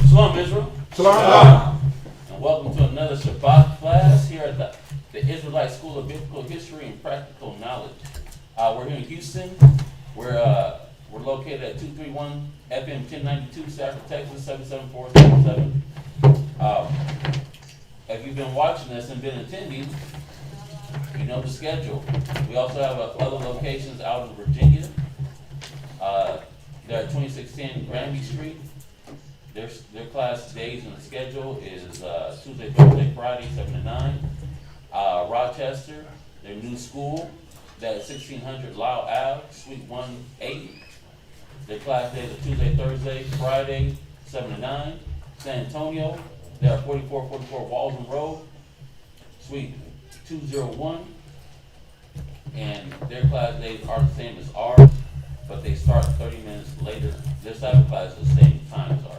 Shalom, Israel. Shalom. And welcome to another Shabbat class here at the Israelite School of Biblical History and Practical Knowledge. We're here in Houston. We're located at 231 FM 1092, Stafford, Texas 77477. If you've been watching us and been attending, you know the schedule. We also have other locations out in Virginia. They're at 2610 Granby Street. Their class days and the schedule is Tuesday, Thursday, Friday, 7 to 9. Rochester, their new school, that's 1600 Lyle Ave, Suite 180. Their class days are Tuesday, Thursday, Friday, 7 to 9. San Antonio, they're at 4444 Walden Road, Suite 201. And their class days are the same as ours, but they start 30 minutes later. Their Sabbath class is the same time as ours.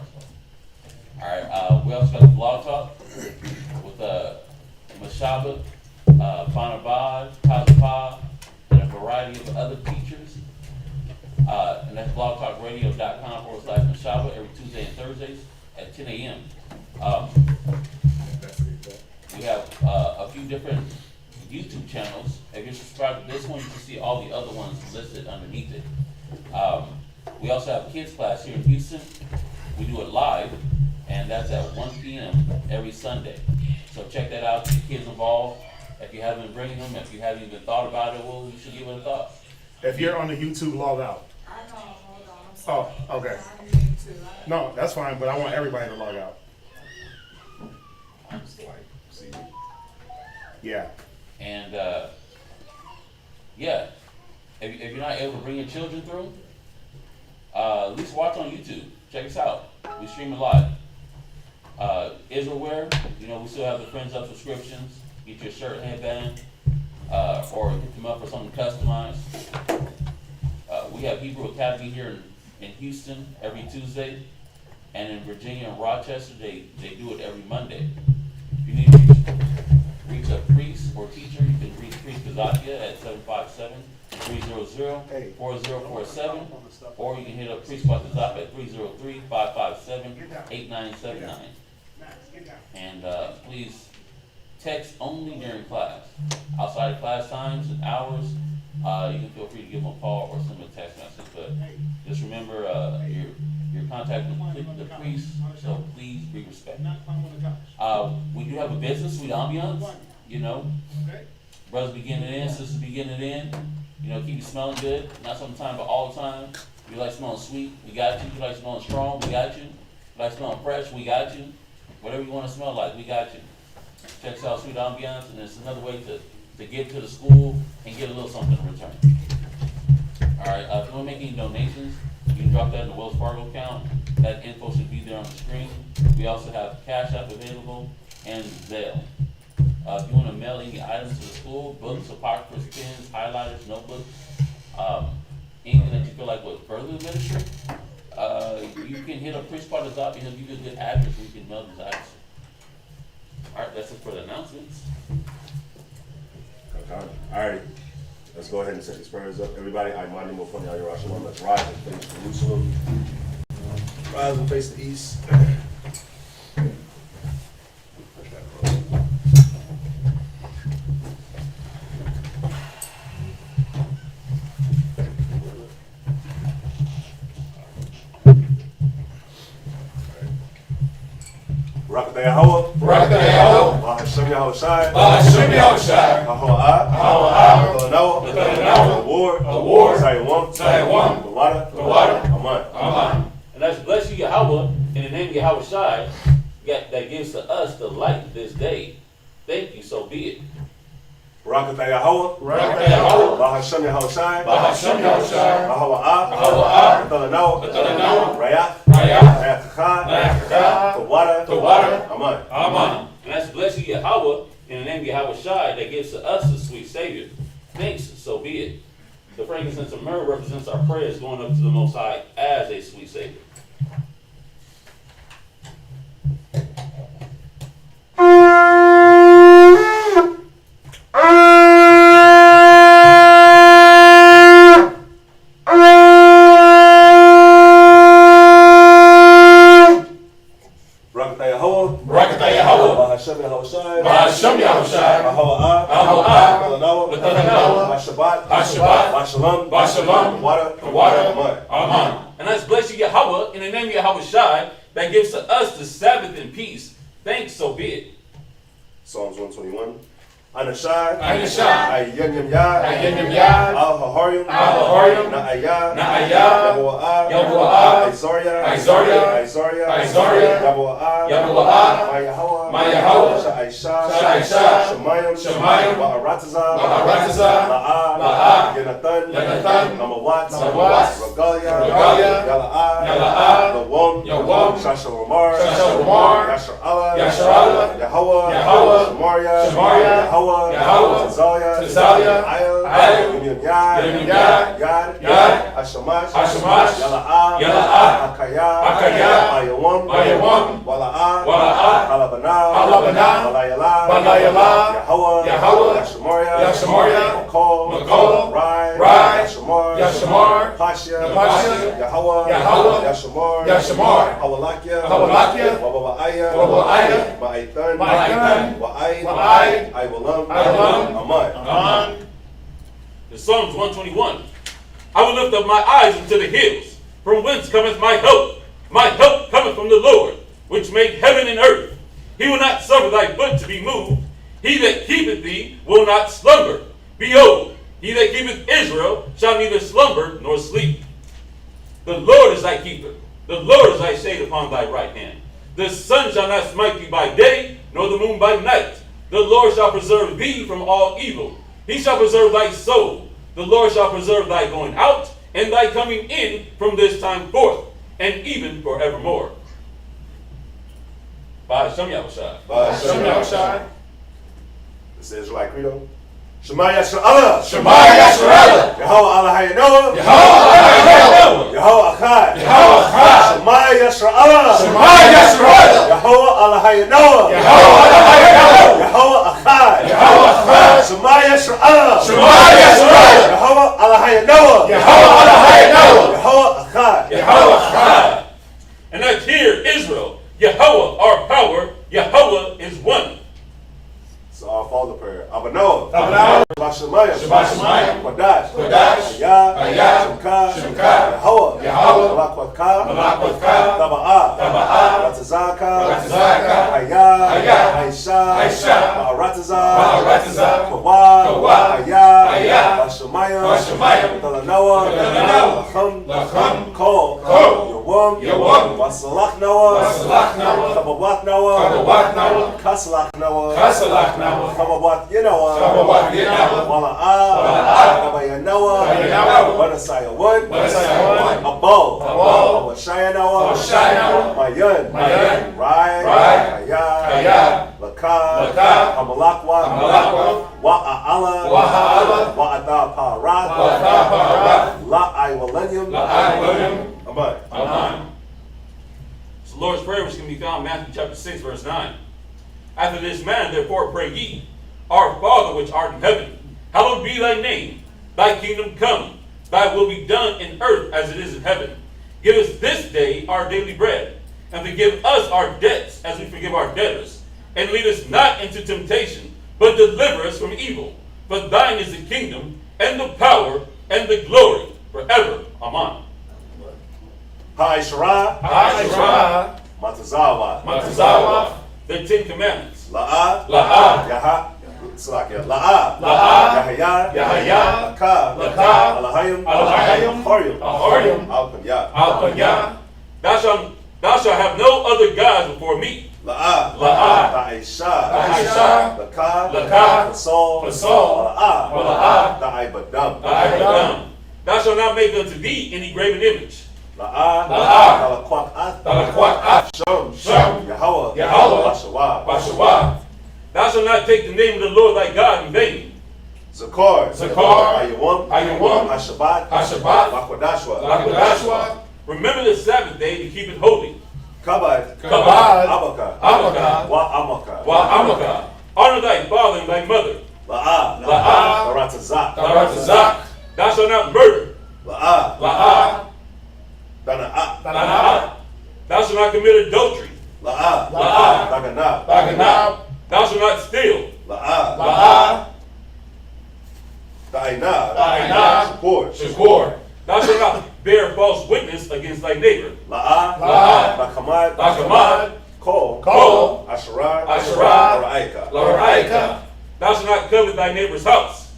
Alright, we also got the blog talk with Mashaba, Bonabad, Kazapah, and a variety of other teachers. And that's blogtalkradio.com/Mashaba every Tuesday and Thursdays at 10 a.m. We have a few different YouTube channels. If you're subscribed to this one, you can see all the other ones listed underneath it. We also have a kids class here in Houston. We do it live, and that's at 1 p.m. every Sunday. So check that out, get your kids involved. If you haven't been bringing them, if you haven't even thought about it, well, you should give it a thought. If you're on the YouTube, log out. I know, hold on, I'm sorry. Oh, okay. I need to. No, that's fine, but I want everybody to log out. Yeah. And yeah, if you're not able to bring your children through, at least watch on YouTube. Check us out. We stream it live. Israelware, we still have the Friends Up subscriptions. Get your shirt, headband, or hit them up for something customized. We have Hebrew Academy here in Houston every Tuesday, and in Virginia and Rochester, they do it every Monday. If you need to reach a priest or teacher, you can reach Priest Kazakia at 757-300-4047, or you can hit up Priest Kazakia at 303-557-8979. And please text only during class. Outside of class times and hours, you can feel free to give them a call or send them a text message. But just remember, you're contacting the priest, so please be respectful. We do have a business, Sweet Ambiance. Brothers be getting it in, sisters be getting it in. Keep you smelling good, not sometimes, but all the time. You like smelling sweet, we got you. You like smelling strong, we got you. You like smelling fresh, we got you. Whatever you want to smell like, we got you. Check us out, Sweet Ambiance, and it's another way to get to the school and get a little something in return. Alright, if you want to make any donations, you can drop that in the Wells Fargo account. That info should be there on the screen. We also have Cash App available and Zelle. If you want to mail any items to the school, books, apocryphals, pens, highlighters, notebooks, anything that you feel like would further the ministry, you can hit up Priest Kazakia and he'll give you a good address where you can mail these items. Alright, that's it for the announcements. Okay. Alright, let's go ahead and set these prayers up. Everybody, I mind you upon Yahweh Shalom. Let's rise and face Jerusalem. Rise and face the east. Barakatah Yahweh. Barakatah Yahweh. Bahashem Yahweh Shai. Bahashem Yahweh Shai. Hahoah. Hahoah. Award. Zion. The water. Aman. And let's bless you, Yahweh, in the name of Yahweh Shai, that gives to us the light this day. Thank you, so be it. Barakatah Yahweh. Barakatah Yahweh. Bahashem Yahweh Shai. Bahashem Yahweh Shai. Hahoah. Hahoah. Rayah. The water. Aman. And let's bless you, Yahweh, in the name of Yahweh Shai, that gives to us the sweet Savior. Thanks, so be it. The frankincense and myrrh represents our prayers going up to the Most High as a sweet Savior. Ba'ashem Yahushai. Ba'ashem Yahushai. Baha'u'ah. Baha'u'ah. B'Lanoah. B'Lanoah. Ba'Shabbat. Ba'Shabbat. Ba'Shalom. Ba'Shalom. Water. Amen. And let's bless you, Yahweh, in the name of Yahweh Shai, that gives to us the Sabbath in peace. Thanks, so be it. Psalms 121. Anashai. Anashai. Ayyenyam Yad. Ayyenyam Yad. Al-Hahorim. Al-Hahorim. Na'ayah. Na'ayah. Yahu'ah. Yahu'ah. Isaiah. Isaiah. Yahu'ah. Yahu'ah. My Yahweh. Sha'aisha. Shemayim. Ba'aratazah. La'ah. Yonathan. Namawat. Regalia. Yala'ah. Lawam. Shasharamar. Yashar'Allah. Yahweh. Shemaria. Yahweh. Tazalia. Ayel. Yad. Hashamash. Yala'ah. Akayah. Ayawam. Wala'ah. Halabanah. Balayala. Yahweh. Yashamaria. Makol. Rai. Yashamar. Pasha. Yahweh. Yashamar. Hawalakia. Waba'aya. Ma'aitan. Wa'aid. Iwalam. Aman. In Psalms 121, I will lift up my eyes into the hills, from whence cometh my help. My help cometh from the Lord, which made heaven and earth. He will not suffer thy foot to be moved. He that keepeth thee will not slumber. Behold, he that keepeth Israel shall neither slumber nor sleep. The Lord is thy keeper. The Lord is thy shade upon thy right hand. The sun shall not smite thee by day, nor the moon by night. The Lord shall preserve thee from all evil. He shall preserve thy soul. The Lord shall preserve thy going out and thy coming in from this time forth, and even forevermore. Ba'ashem Yahushai. This is Israelite Credo. Shema Yashar'Allah. Yahweh. Yahweh Allah Hayanoah. Yahweh. Yahweh Achad. Yahweh. Shema Yashar'Allah. Yahweh. Yahweh Allah Hayanoah. Yahweh. Yahweh Achad. Yahweh. Shema Yashar'Allah. Yahweh. Yahweh Allah Hayanoah. Yahweh Achad. And let's hear Israel. Yahweh, our power. Yahweh is one. So our Father prayer. Abanoah. Shabbat Shemayim. Kodash. Ayah. Shemka. Yahweh. Malakwatka. Taba'ah. Ratazaka. Ayah. Aisha. Ba'aratazah. Kawah. Ayah. Bashamayim. Dalanoah. Lacham. Kol. Yawam. Wasalach Noah. Kababwat Noah. Kasalach Noah. Kababwat Yenoah. Wala'ah. Kabayanoah. Banasaya Wood. Abo. Awashaya Noah. Mayun. Rai. Ayah. Lakah. Hamalakwa. Wa'a'ala. Wa'adha Parat. La'ai Walenium. Amen. So the Lord's Prayer, which can be found in Matthew chapter 6, verse 9. After this manner, therefore, pray ye, Our Father which art in heaven, hallowed be thy name. Thy kingdom come. Thy will be done in earth as it is in heaven. Give us this day our daily bread, and forgive us our debts as we forgive our debtors. And lead us not into temptation, but deliver us from evil. For thine is the kingdom, and the power, and the glory, forever. Amen. Ha'ishra. Matazawa. The Ten Commandments. La'ah. Yaha. Salakia. La'ah. Yahaya. Lakah. Alahayim. Horyum. Alpanyah. Thou shalt have no other gods before me. La'ah. Ta'isha. Lakah. Fasol. La'ah. Da'ibadam. Thou shalt not make unto thee any graven image. La'ah. Talakwat. Shum. Yahweh. Bashawah. Thou shalt not take the name of the Lord thy God in vain. Zakar. Ayawam. Hashabat. Lakwadashwa. Remember the Sabbath day to keep it holy. Kabad. Abaka. Wa'amaka. Honor thy father and thy mother. La'ah. Baratazak. Thou shalt not murder. La'ah. Dana'ah. Thou shalt not commit adultery. La'ah. Daganah. Thou shalt not steal. La'ah. La'ah. Ta'inah. Ta'inah. Shakur. Shakor. Thou shalt not bear false witness against thy neighbor. La'ah. La'ah. Ba'kamad. Ba'kamad. Kol. Kol. Asherah. Asherah. Ra'aika. La'araika. Thou shalt not covet thy neighbor's house.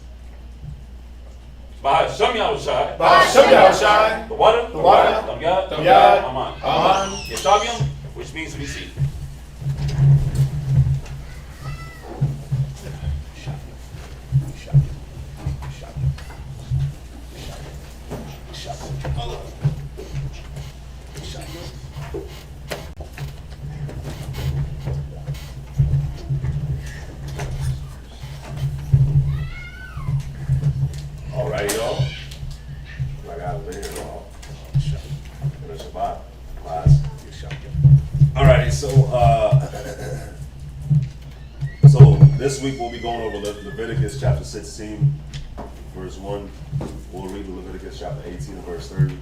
Ba'Hashem Yahushai. Ba'Hashem Yahushai. The water. The water. Tamyad. Tamyad. Aman. Aman. Yeshavium, which means receive. Alrighty, y'all. I got it there, y'all. For the Shabbat class. Alrighty, so this week we'll be going over Leviticus chapter 16, verse 1. We'll read Leviticus chapter 18 and verse 30.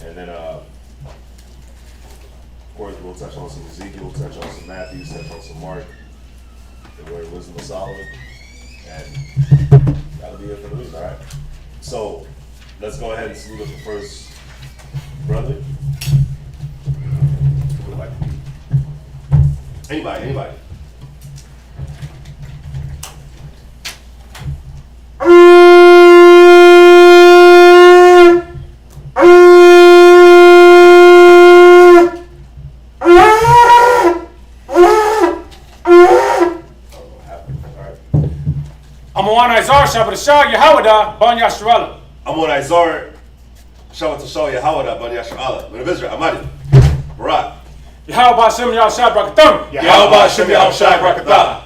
And then, of course, we'll touch on some Ezekiel, we'll touch on some Matthew, touch on some Mark, the word wisdom of Solomon. And that'll be it for the week, all right? So let's go ahead and salute the first brother. Who would like to be? Anybody. I'm on Isaiah Shabbat Shah Yahawada Ban Yashrala. I'm on Isaiah. Shabbat Shal Yahawada Ban Yashra'ala. Men of Israel. Amadi. Barak. Yahawah Hashem Yahushai Brakatam. Yahweh Hashem Yahushai Barakatah.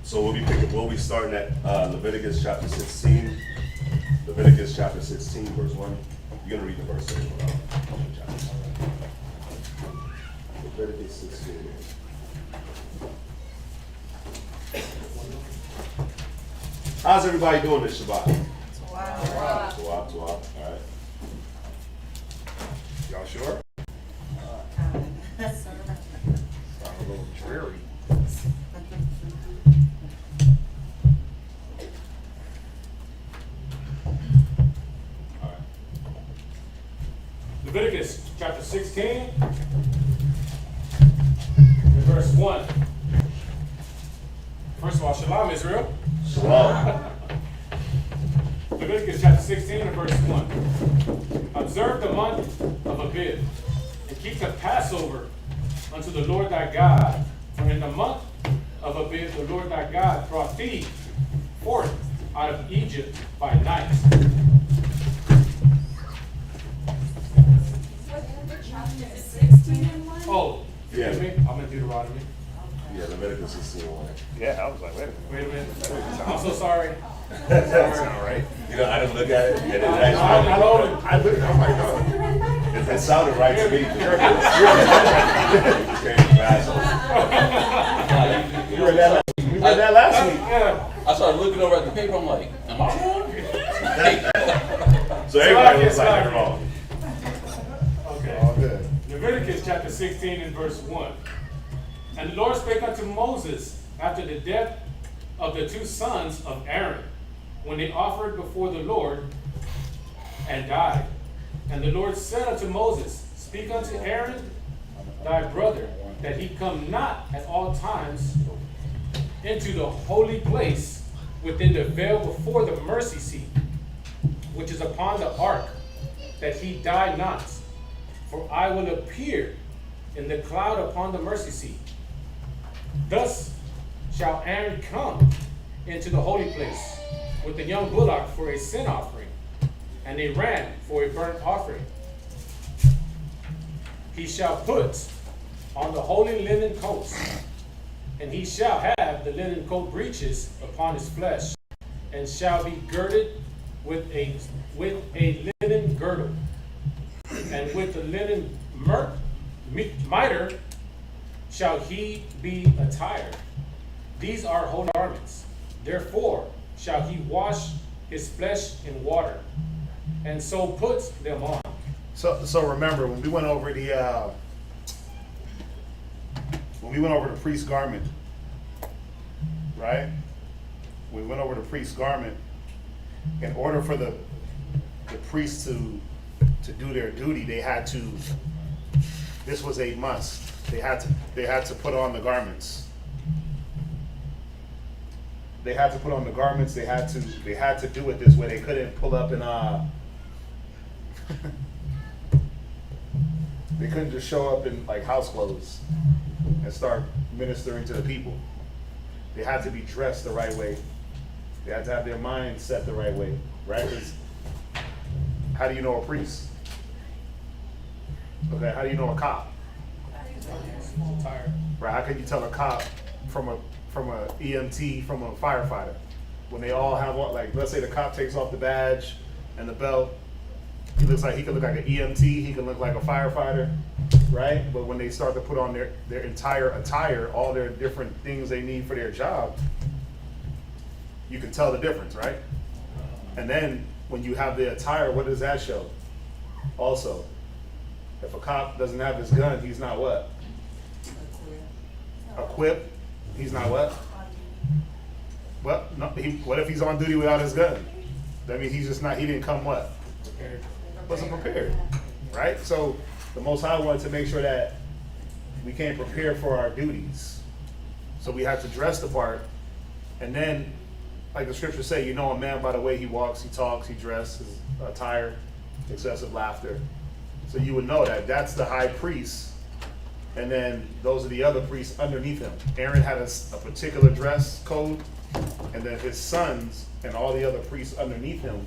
So we'll be starting at Leviticus chapter 16. Leviticus chapter 16, verse 1. You're gonna read the verse. Leviticus 16. How's everybody doing this Shabbat? Wow. All right. Y'all sure? Sound a little dreary. Leviticus chapter 16, verse 1. First of all, Shalom Israel. Shalom. Leviticus chapter 16 and verse 1. Observe the month of Abib, and keep the Passover unto the Lord thy God. For in the month of Abib the Lord thy God brought thee forth out of Egypt by night. Chapter 16 and 1? Oh, Yeah. excuse me, I'm in Deuteronomy. Yeah, Leviticus 16. Yeah, I was like, wait a minute. Wait a minute. I'm so sorry. That sound right. You know, I didn't look at it, and it I actually, know it. I looked, I'm like, oh. it sounded right to me. You read that last week. Yeah. I started looking over at the paper, I'm like, am I wrong? So everybody looks like they're wrong. Okay. All good. Leviticus chapter 16 and verse 1. And the Lord spake unto Moses after the death of the two sons of Aaron, when they offered before the Lord and died. And the Lord said unto Moses, Speak unto Aaron thy brother, that he come not at all times into the holy place within the veil before the mercy seat, which is upon the ark, that he die not. For I will appear in the cloud upon the mercy seat. Thus shall Aaron come into the holy place with the young bullock for a sin offering, and a ram for a burnt offering. He shall put on the holy linen coats, and he shall have the linen coat breeches upon his flesh, and shall be girded with a linen girdle, and with the linen mitre shall he be attired. These are holy garments. Therefore shall he wash his flesh in water, and so puts them on. So remember, when we went over the priest's garment, right? We went over the priest's garment. In order for the priests to do their duty, they had to. This was a must. They had to put on the garments. They had to put on the garments. They had to do it this way. They couldn't pull up and they couldn't just show up in like house clothes and start ministering to the people. They had to be dressed the right way. They had to have their mind set the right way, right? 'Cause how do you know a priest? Okay, how do you know a cop? Right? How can you tell a cop from a EMT from a firefighter when they all have what? Like, let's say the cop takes off the badge and the belt. He could look like an EMT. He can look like a firefighter, right? But when they start to put on their entire attire, all their different things they need for their job, you can tell the difference, right? And then when you have the attire, what does that show? Also, if a cop doesn't have his gun, he's not what? Equipped. He's not what? What? No, what if he's on duty without his gun? That means he's just not. He didn't come what? Prepared. Wasn't prepared, right? So the Most High wanted to make sure that we came prepared for our duties. So we had to dress the part, and then, like the scriptures say, you know a man by the way he walks, he talks, he dresses, his attire, excessive laughter. So you would know that that's the high priest, and then those are the other priests underneath him. Aaron had a particular dress code, and then his sons and all the other priests underneath him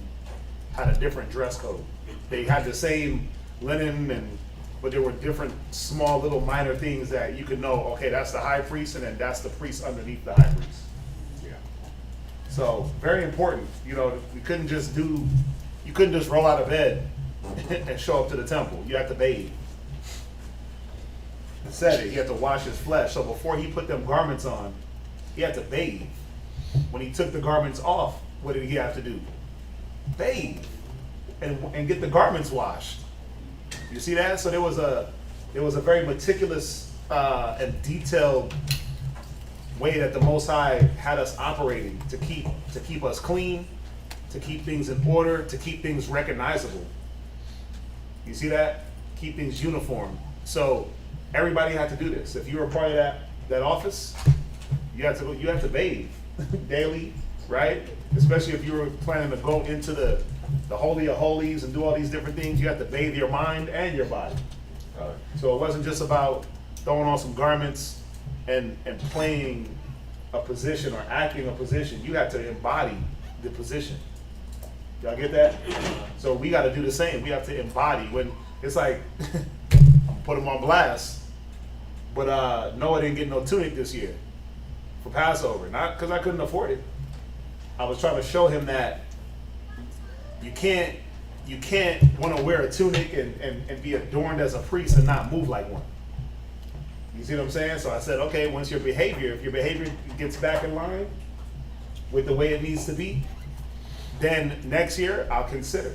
had a different dress code. They had the same linen, but there were different small little minor things that you could know, okay, that's the high priest, and then that's the priest underneath the high priest. Yeah. So very important. You know, you couldn't just roll out of bed and show up to the temple. You had to bathe. It said it, he had to wash his flesh. So before he put them garments on, he had to bathe. When he took the garments off, what did he have to do? Bathe and get the garments washed. You see that? So there was a very meticulous and detailed way that the Most High had us operating to keep us clean, to keep things in order, to keep things recognizable. You see that? Keep things uniform. So everybody had to do this. If you were part of that office, you had to bathe daily, right? Especially if you were planning to go into the Holy of Holies and do all these different things, you have to bathe your mind and your body. So it wasn't just about throwing on some garments and playing a position or acting a position. You had to embody the position. Y'all get that? So we got to do the same. We have to embody. When it's like, I'm put them on blast, but Noah didn't get no tunic this year for Passover. Not because I couldn't afford it. I was trying to show him that you can't want to wear a tunic and be adorned as a priest and not move like one. You see what I'm saying? So I said, okay, if your behavior gets back in line with the way it needs to be, then next year I'll consider.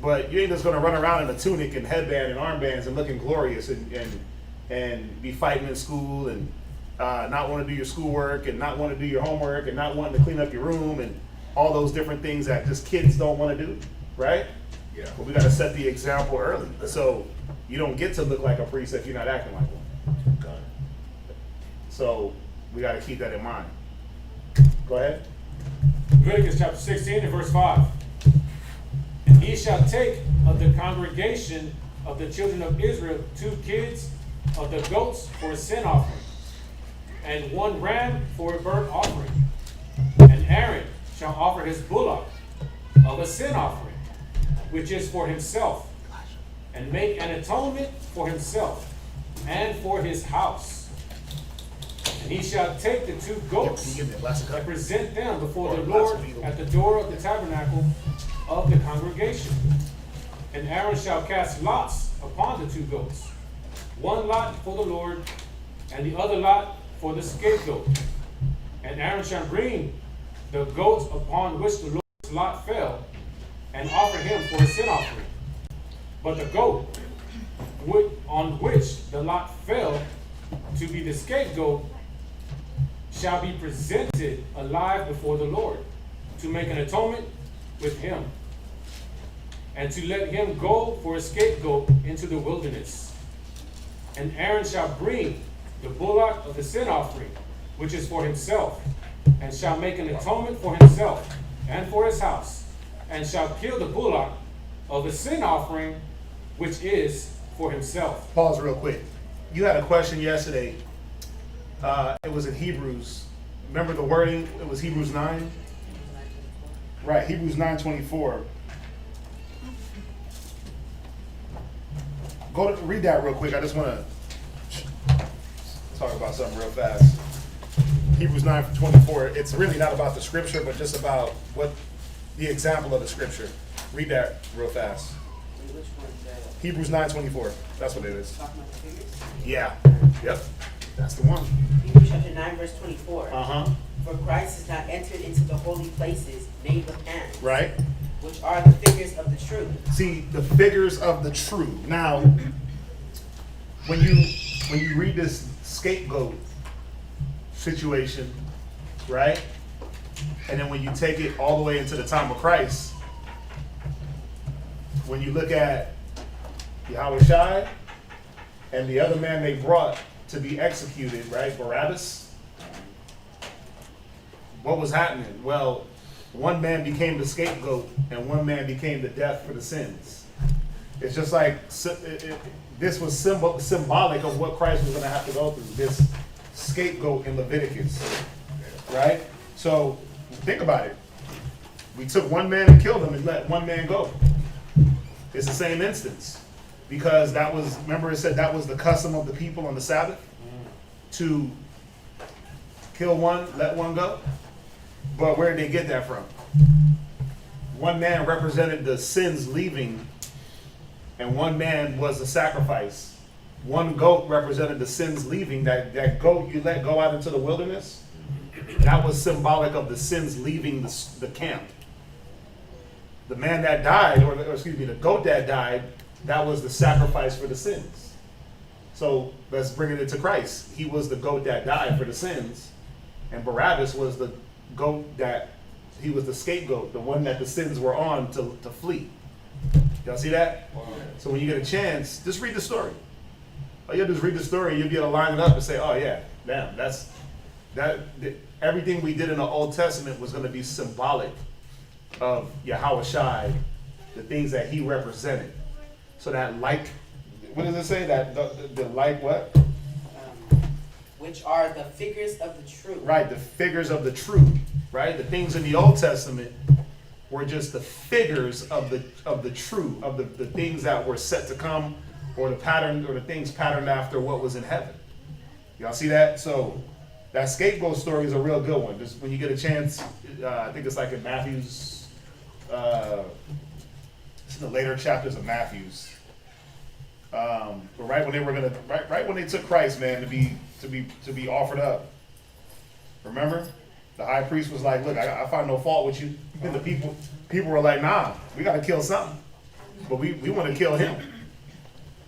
But you ain't just gonna run around in a tunic and headband and armbands and looking glorious and be fighting in school and not want to do your schoolwork and not want to do your homework and not wanting to clean up your room and all those different things that just kids don't want to do, right? Yeah. But we got to set the example early, so you don't get to look like a priest if you're not acting like one. Okay. So we got to keep that in mind. Go ahead. Leviticus chapter 16 and verse 5. And he shall take of the congregation of the children of Israel 2 kids of the goats for a sin offering, and 1 ram for a burnt offering. And Aaron shall offer his bullock of a sin offering, which is for himself, and make an atonement for himself and for his house. And he shall take the two Can goats you give me a glass of and cup? present them before Or the a glass Lord of needle. at the door of the tabernacle of the congregation. And Aaron shall cast lots upon the two goats, one lot for the Lord, and the other lot for the scapegoat. And Aaron shall bring the goats upon which the Lord's lot fell, and offer him for a sin offering. But the goat on which the lot fell to be the scapegoat shall be presented alive before the Lord, to make an atonement with him, and to let him go for a scapegoat into the wilderness. And Aaron shall bring the bullock of the sin offering, which is for himself, and shall make an atonement for himself and for his house, and shall kill the bullock of the sin offering, which is for himself. Pause real quick. You had a question yesterday. It was in Hebrews. Remember the wording? It was Hebrews 9? Right, Hebrews 9:24. Read that real quick. I just want to talk about something real fast. Hebrews 9:24. It's really not about the scripture, but just about what the example of the scripture. Read that real fast. Which one's that? Hebrews 9:24. That's what it is. Talking about the figures? Yeah. Yep. That's the one. Hebrews chapter 9, verse 24. Uh-huh. For Christ has not entered into the holy places made with hands, Right? which are the figures of the truth. See, the figures of the true. Now, when you read this scapegoat situation, right? And then when you take it all the way into the time of Christ, when you look at Yahweh Shai and the other man they brought to be executed, right, Barabbas, what was happening? Well, one man became the scapegoat and one man became the death for the sins. It's just like this was symbolic of what Christ was going to have to go through, this scapegoat in Leviticus, right? So think about it. We took one man and killed him and let one man go. It's the same instance. Because that was, remember it said that was the custom of the people on the Sabbath? To kill one, let one go? But where did they get that from? One man represented the sins leaving, and one man was the sacrifice. One goat represented the sins leaving. That goat you let go out into the wilderness, that was symbolic of the sins leaving the camp. The man that died, or excuse me, the goat that died, that was the sacrifice for the sins. So let's bring it into Christ. He was the goat that died for the sins, and Barabbas was the goat that, he was the scapegoat, the one that the sins were on to flee. Y'all see that? Wow. So when you get a chance, just read the story. All you have to do is read the story, you'll be able to line it up and say, oh yeah, damn, everything we did in the Old Testament was going to be symbolic of Yahweh Shai, the things that he represented. So that what does it say? That the like what? Which are the figures of the truth. Right, the figures of the truth. Right, the things in the Old Testament were just the figures of the true, of the things that were set to come, or the pattern, or the things patterned after what was in heaven. Y'all see that? So that scapegoat story is a real good one. Just when you get a chance, I think it's like in Matthew's. It's in the later chapters of Matthew's. But right when they were gonna, right when they took Christ, man, to be offered up. Remember, the high priest was like, "Look, I find no fault with you." And the people were like, "Nah, we got to kill something, but we want to kill him,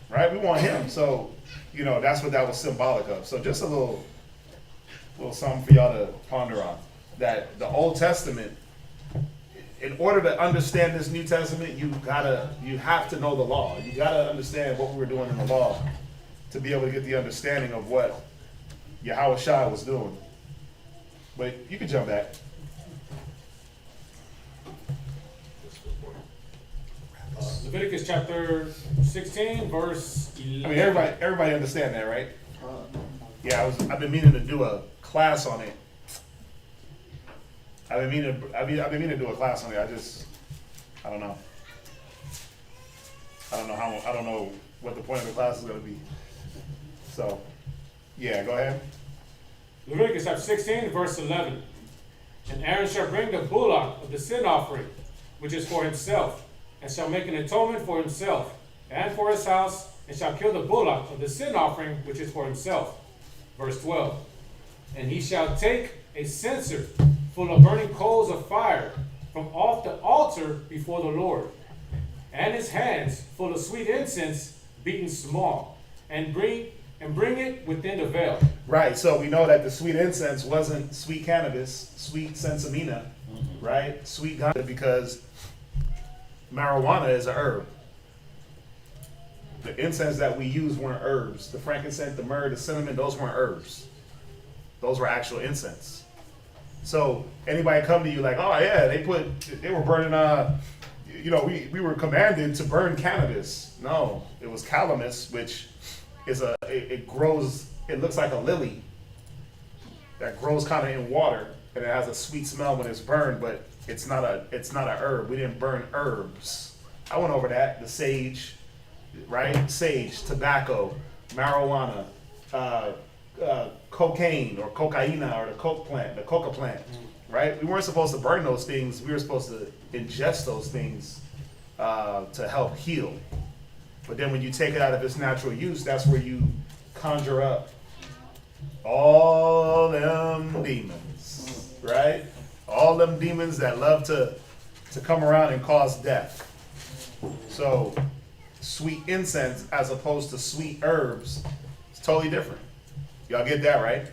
right? We want him." So, that's what that was symbolic of. So just a little something for y'all to ponder on. That the Old Testament, in order to understand this New Testament, you have to know the law. You gotta understand what we were doing in the law to be able to get the understanding of what Yahweh Shai was doing. But you can jump back. Leviticus chapter 16, verse 11. I mean, everybody understand that, right? Yeah, I've been meaning to do a class on it. I've been meaning to do a class on it. I don't know. I don't know what the point of the class is going to be. So, yeah, go ahead. Leviticus chapter 16, verse 11. And Aaron shall bring the bullock of the sin offering, which is for himself, and shall make an atonement for himself and for his house, and shall kill the bullock of the sin offering, which is for himself. Verse 12. And he shall take a censer full of burning coals of fire from off the altar before the Lord, and his hands full of sweet incense beaten small, and bring it within the veil. Right, so we know that the sweet incense wasn't sweet cannabis, sweet sensimina, right? Sweet ganja, because marijuana is a herb. The incense that we use weren't herbs. The frankincense, the myrrh, the cinnamon, those weren't herbs. Those were actual incense. So anybody come to you like, oh yeah, they were burning, we were commanded to burn cannabis. No, it was calamus, which is it grows, it looks like a lily that grows kind of in water, and it has a sweet smell when it's burned, but it's not a herb. We didn't burn herbs. I went over that, the sage, right? Sage, tobacco, marijuana, cocaine or cocaina or the coca plant, right? We weren't supposed to burn those things. We were supposed to ingest those things to help heal. But then when you take it out of its natural use, that's where you conjure up all them demons, right? All them demons that love to come around and cause death. So sweet incense as opposed to sweet herbs, it's totally different. Y'all get that, right?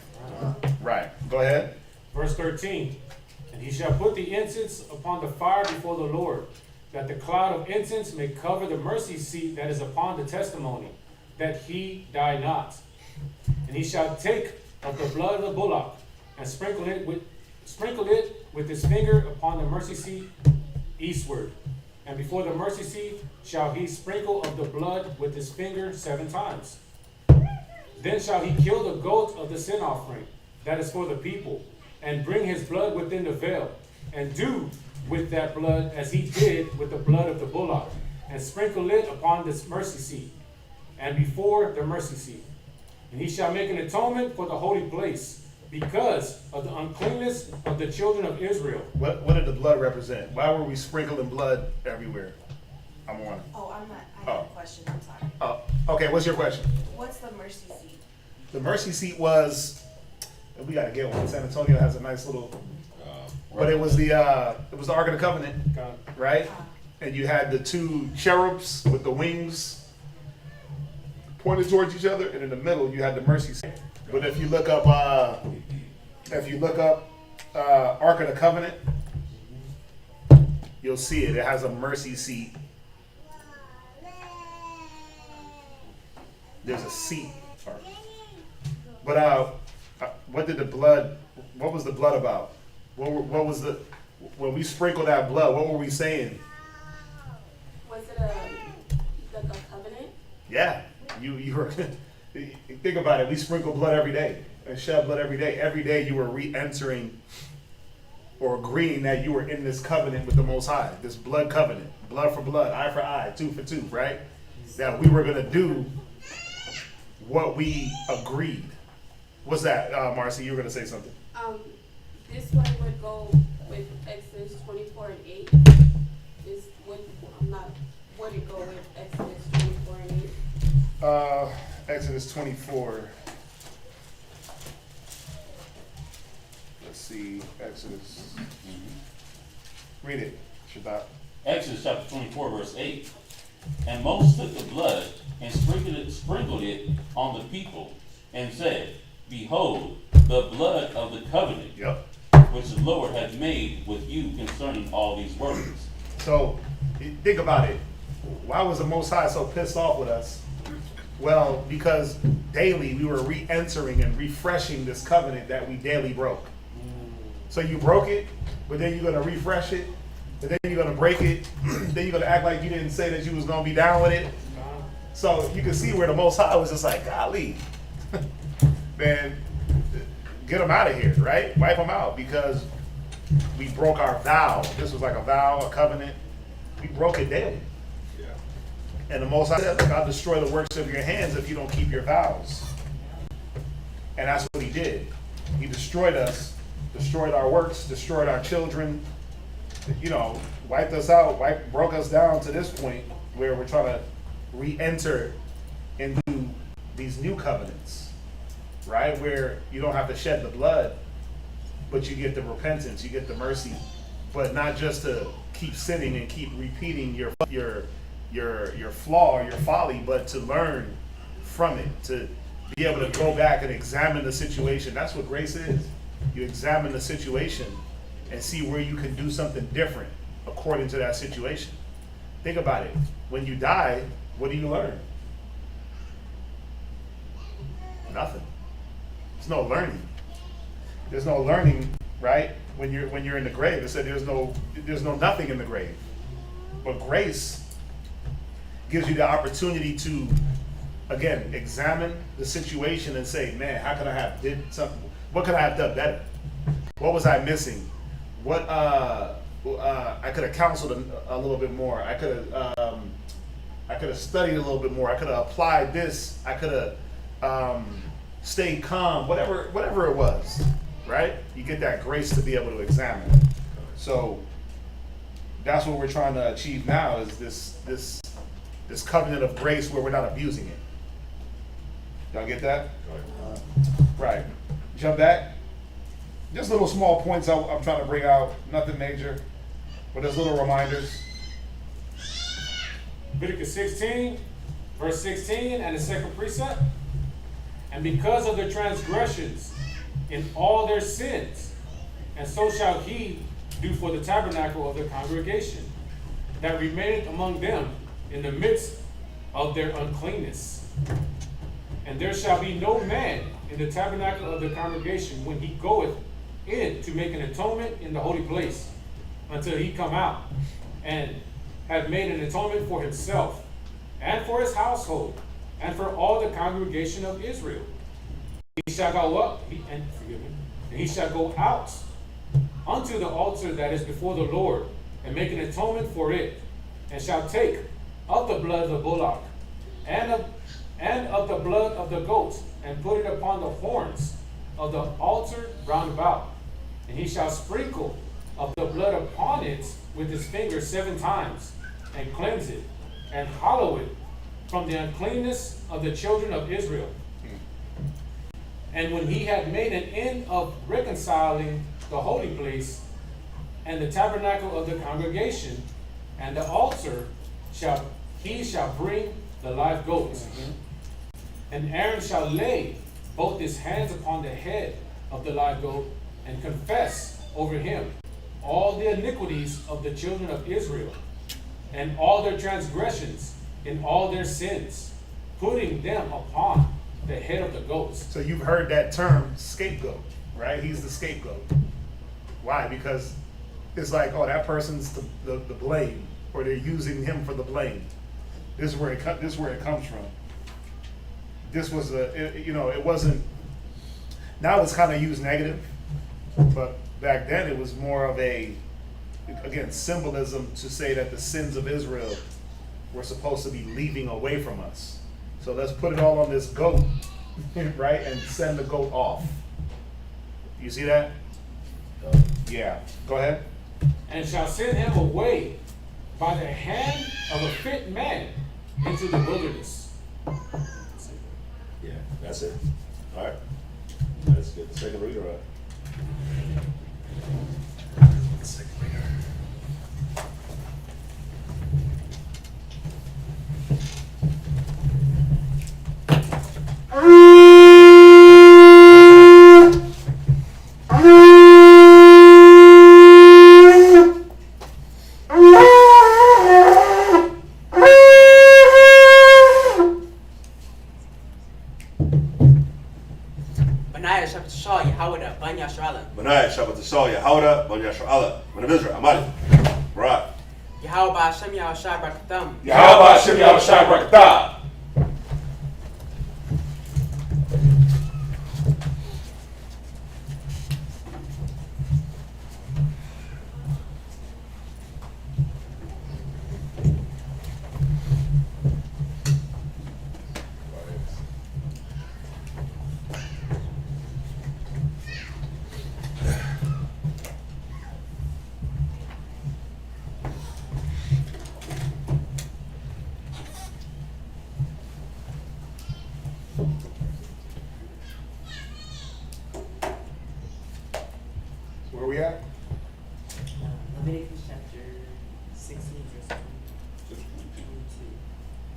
Right. Go ahead. Verse 13. And he shall put the incense upon the fire before the Lord, that the cloud of incense may cover the mercy seat that is upon the testimony, that he die not. And he shall take of the blood of the bullock, and sprinkle it with his finger upon the mercy seat eastward. And before the mercy seat shall he sprinkle of the blood with his finger 7 times. Then shall he kill the goat of the sin offering, that is for the people, and bring his blood within the veil, and do with that blood as he did with the blood of the bullock, and sprinkle it upon this mercy seat, and before the mercy seat. And he shall make an atonement for the holy place, because of the uncleanness of the children of Israel. What did the blood represent? Why were we sprinkling blood everywhere? I'm on. Oh, I'm not, I have a question, I'm sorry. Oh, okay, what's your question? What's the mercy seat? The mercy seat was, we gotta get one. San Antonio has a nice little, but it was the Ark of the Covenant, God. right? And you had the 2 cherubs with the wings pointed towards each other, and in the middle you had the mercy seat. But if you look up Ark of the Covenant, you'll see it. It has a mercy seat. There's a seat. But what was the blood about? What was when we sprinkled that blood, what were we saying? Was it the covenant? Yeah, you were, think about it, we sprinkle blood every day and shed blood every day. Every day you were re-entering or agreeing that you were in this covenant with the Most High, this blood covenant, blood for blood, eye for eye, tooth for tooth, right? That we were gonna do what we agreed. What's that, Marcy? You were gonna say something. This one would go with Exodus 24 and 8. Would it go with Exodus 24 and 8? Exodus 24. Let's see, Exodus. Read it, Shabbat. Exodus chapter 24, verse 8. And Moses took the blood and sprinkled it on the people, and said, Behold, the blood of the covenant, Yep. which the Lord hath made with you concerning all these words. So, think about it. Why was the Most High so pissed off with us? Well, because daily we were re-entering and refreshing this covenant that we daily broke. So you broke it, but then you're going to refresh it, and then you're going to break it, then you're going to act like you didn't say that you was going to be down with it. So you can see where the Most High was just like, golly, man, get them out of here, right? Wipe them out, because we broke our vow. This was like a vow, a covenant. We broke it daily. Yeah. And the Most High said, look, I'll destroy the works of your hands if you don't keep your vows. And that's what he did. He destroyed us, destroyed our works, destroyed our children, wiped us out, broke us down to this point where we're trying to re-enter into these new covenants, right? Where you don't have to shed the blood, but you get the repentance, you get the mercy, but not just to keep sinning and keep repeating your flaw or your folly, but to learn from it, to be able to go back and examine the situation. That's what grace is. You examine the situation and see where you can do something different according to that situation. Think about it. When you die, what do you learn? Nothing. There's no learning. There's no learning, right? When you're in the grave, it said there's no nothing in the grave. But grace gives you the opportunity to, again, examine the situation and say, man, how could I have did something? What could I have done better? What was I missing? What I could have counseled a little bit more. I could have studied a little bit more. I could have applied this. I could have stayed calm. Whatever it was, right? You get that grace to be able to examine. So that's what we're trying to achieve now, is this covenant of grace where we're not abusing it. Y'all get that? Right. Jump back. Just little small points I'm trying to bring out. Nothing major, but there's little reminders. Leviticus 16, verse 16, and the second precept. And because of their transgressions in all their sins, and so shall he do for the tabernacle of the congregation, that remaineth among them in the midst of their uncleanness. And there shall be no man in the tabernacle of the congregation when he goeth in to make an atonement in the holy place, until he come out and have made an atonement for himself, and for his household, and for all the congregation of Israel. He shall go up, and he shall go out unto the altar that is before the Lord, and make an atonement for it, and shall take of the blood of the bullock, and of the blood of the goat, and put it upon the horns of the altar round about. And he shall sprinkle of the blood upon it with his finger 7 times, and cleanse it, and hallow it from the uncleanness of the children of Israel. And when he had made an end of reconciling the holy place, and the tabernacle of the congregation, and the altar, he shall bring the live goats. And Aaron shall lay both his hands upon the head of the live goat, and confess over him all the iniquities of the children of Israel, and all their transgressions in all their sins, putting them upon the head of the goats. So you've heard that term, scapegoat, right? He's the scapegoat. Why? Because it's like, oh, that person's the blame, or they're using him for the blame. This is where it comes from. This was it wasn't. Now it's kind of used negative, but back then it was more of a, again, symbolism to say that the sins of Israel were supposed to be leaving away from us. So let's put it all on this goat, right, and send the goat off. You see that? Yeah. Go ahead. And shall send him away by the hand of a fit man into the wilderness. Yeah, that's it. All right. Let's get the second reader up. Second reader. Benaiah Shabbat Shal Yehoda Bon Yasha'Allah Ben Israel Amadi Barak Yahweh Hashem Yahweh Shai Barakatam. Yahweh Hashem Yahweh Shai Barakatah.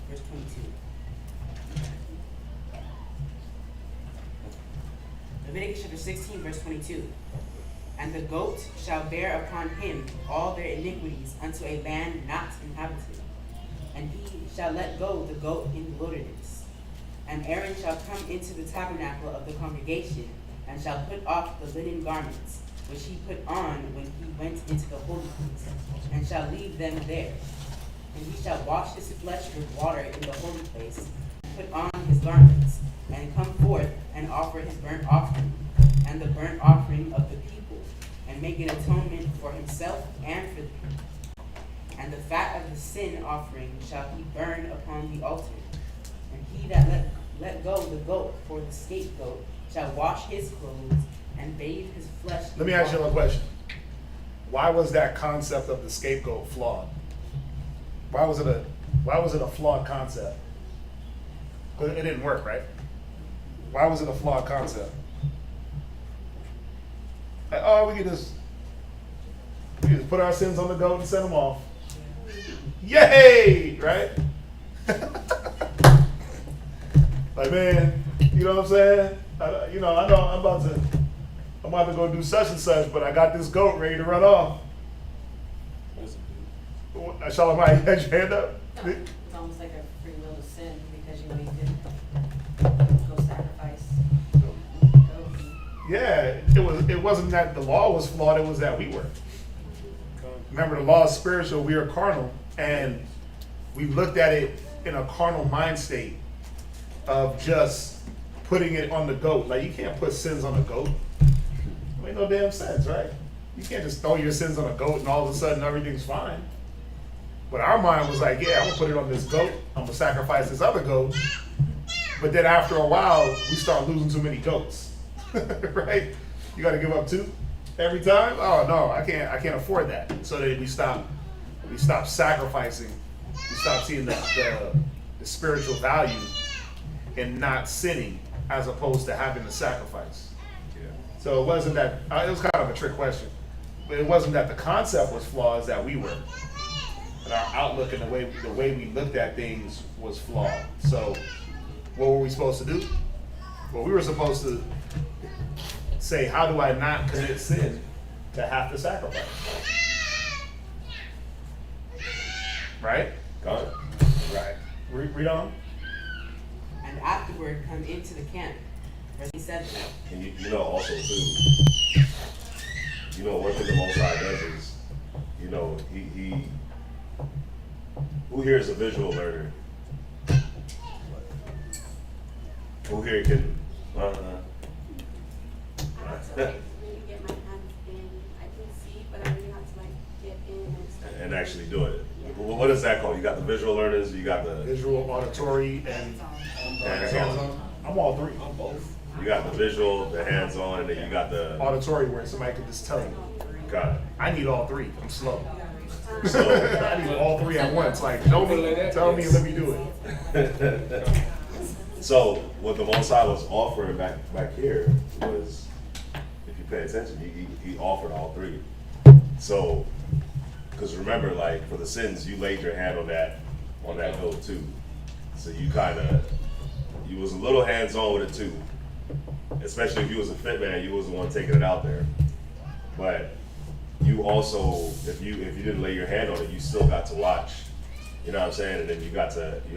Verse 22. Leviticus chapter 16, verse 22. And the goat shall bear upon him all their iniquities unto a land not inhabited. And he shall let go the goat in the wilderness. And Aaron shall come into the tabernacle of the congregation, and shall put off the linen garments, which he put on when he went into the holy place, and shall leave them there. And he shall wash his flesh with water in the holy place, put on his garments, and come forth and offer his burnt offering, and the burnt offering of the people, and make an atonement for himself and for the people. And the fat of the sin offering shall he burn upon the altar. And he that let go the goat for the scapegoat shall wash his clothes and bathe his flesh. Let me ask you a question. Why was that concept of the scapegoat flawed? Why was it a flawed concept? 'Cause it didn't work, right? Why was it a flawed concept? Like, oh, we can just put our sins on the goat and send them off. Yay! Right? Like, man, you know what I'm saying? I know I'm about to go do such and such, but I got this goat ready to run off. Shalom, you had your hand up? No, it's almost like a free will to sin because you know you could go sacrifice. Yeah, it wasn't that the law was flawed, it was that we were. Remember, the law is spiritual, we are carnal, and we looked at it in a carnal mind state of just putting it on the goat. Like, you can't put sins on a goat. It made no damn sense, right? You can't just throw your sins on a goat and all of a sudden everything's fine. But our mind was like, yeah, I'm gonna put it on this goat, I'm gonna sacrifice this other goat. But then after a while, we start losing too many goats, right? You gotta give up 2 every time? Oh no, I can't afford that. So then we stop sacrificing, we stop seeing the spiritual value in not sinning as opposed to having to sacrifice. Yeah. So it wasn't that, it was kind of a trick question, but it wasn't that the concept was flawed, it's that we were. And our outlook and the way we looked at things was flawed. So what were we supposed to do? Well, we were supposed to say, how do I not commit sin to have to sacrifice? Right? Got it. Right. Read on. And afterward come into the camp. Verse 7. And you know also too, you know, one thing the Most High does is, you know, he who here is a visual learner? Who here can Maybe get my hands in. I can see, but I really have to like get in and stuff. and actually do it? What is that called? You got the visual learners, you got the Visual, auditory, and hands-on. I'm all 3. I'm both. You got the visual, the hands-on, and then you got the Auditory, where somebody can just tell you. got it. I need all 3. I'm slow. So I need all 3 at once. Like, tell me, and let me do it. So what the Most High was offering back here was, if you pay attention, he offered all 3. So, because remember, like for the sins, you laid your hand on that goat too. So you was a little hands on with it too. Especially if you was a fit man, you was the one taking it out there. But you also, if you didn't lay your hand on it, you still got to watch. You know what I'm saying? And then you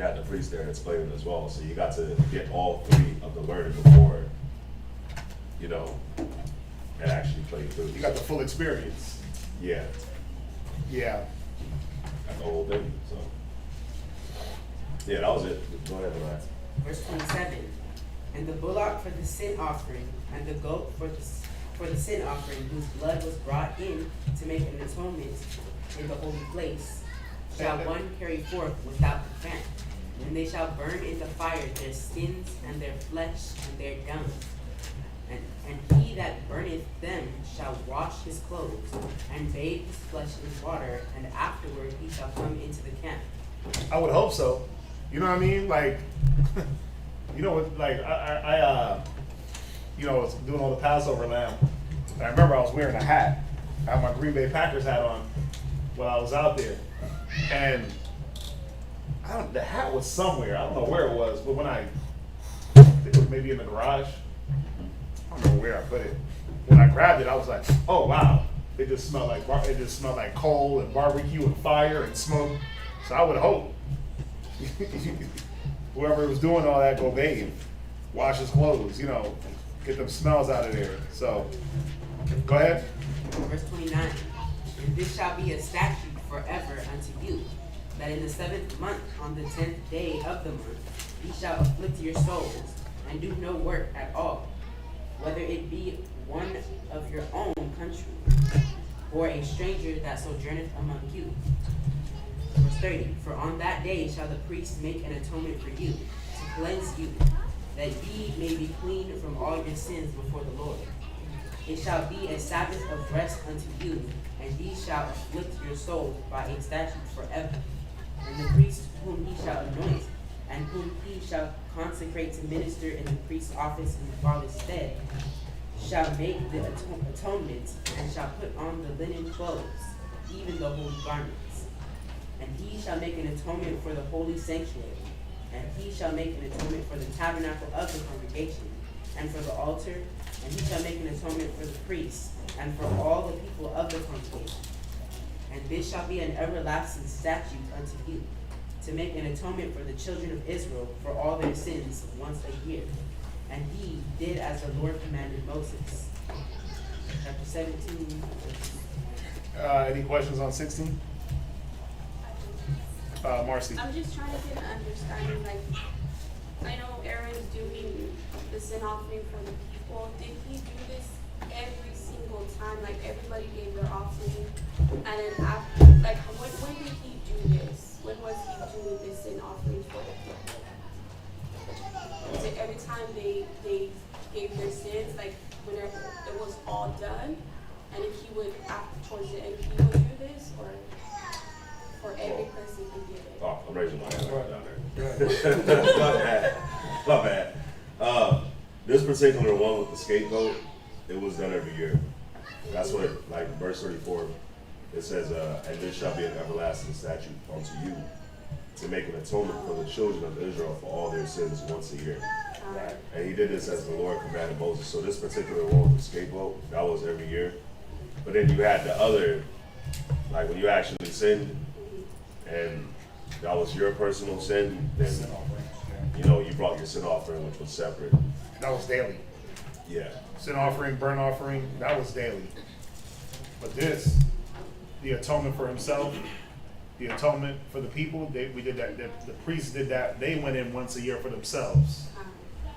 had the priest there explain it as well. So you got to get all 3 of the learning before, you know, and actually play through. You got the full experience. Yeah, Yeah. got the whole thing. So yeah, that was it. Go ahead, Ryan. Verse 27. And the bullock for the sin offering, and the goat for the sin offering, whose blood was brought in to make an atonement in the holy place, shall one carry forth without the camp. And they shall burn in the fire their skins and their flesh and their dung. And he that burneth them shall wash his clothes, and bathe his flesh in water, and afterward he shall come into the camp. I would hope so. You know what I mean? Like, you know what? Like, I was doing all the Passover lamb. I remember I was wearing a hat. I had my Green Bay Packers hat on while I was out there. And the hat was somewhere. I don't know where it was, but when I think it was maybe in the garage. I don't know where I put it. When I grabbed it, I was like, "Oh wow!" It just smelled like coal and barbecue and fire and smoke. So I would hope whoever was doing all that go bathe, wash his clothes, get them smells out of there. So go ahead. Verse 29. And this shall be a statute forever unto you, that in the 7th month, on the 10th day of the month, ye shall afflict your souls, and do no work at all, whether it be one of your own country, or a stranger that sojourneth among you. Verse 30. For on that day shall the priest make an atonement for you, to cleanse you, that ye may be clean from all your sins before the Lord. It shall be a Sabbath of rest unto you, and ye shall afflict your souls by a statute forever. And the priest whom he shall anoint, and whom he shall consecrate to minister in the priest's office in the father's stead, shall make the atonement, and shall put on the linen clothes, even the holy garments. And he shall make an atonement for the holy sanctuary, and he shall make an atonement for the tabernacle of the congregation, and for the altar, and he shall make an atonement for the priests, and for all the people of the congregation. And this shall be an everlasting statute unto you, to make an atonement for the children of Israel for all their sins once a year. And he did as the Lord commanded Moses. Chapter 17. Any questions on 16? Marcy. I'm just trying to get an understanding, like, I know Aaron's doing the sin offering for the people. Did he do this every single time? Like, everybody gave their offering, and then after, like, when did he do this? When was he doing this sin offering for the people? Was it every time they gave their sins, like, whenever it was all done, and if he would, after, towards the end, he would do this, or for every person who did it? Oh, I'm raising my hand right down there. My bad. This particular one with the scapegoat, it was done every year. That's what, like, verse 34, it says, and this shall be an everlasting statute unto you, to make an atonement for the children of Israel for all their sins once a year. Right. And he did this as the Lord commanded Moses. So this particular one with the scapegoat, that was every year. But then you had the other, like when you actually sinned, and that was your personal sin, then Sin offering. you brought your sin offering, which was separate. That was daily. Yeah. Sin offering, burnt offering, that was daily. But this, the atonement for himself, the atonement for the people, we did that. The priests did that. They went in once a year for themselves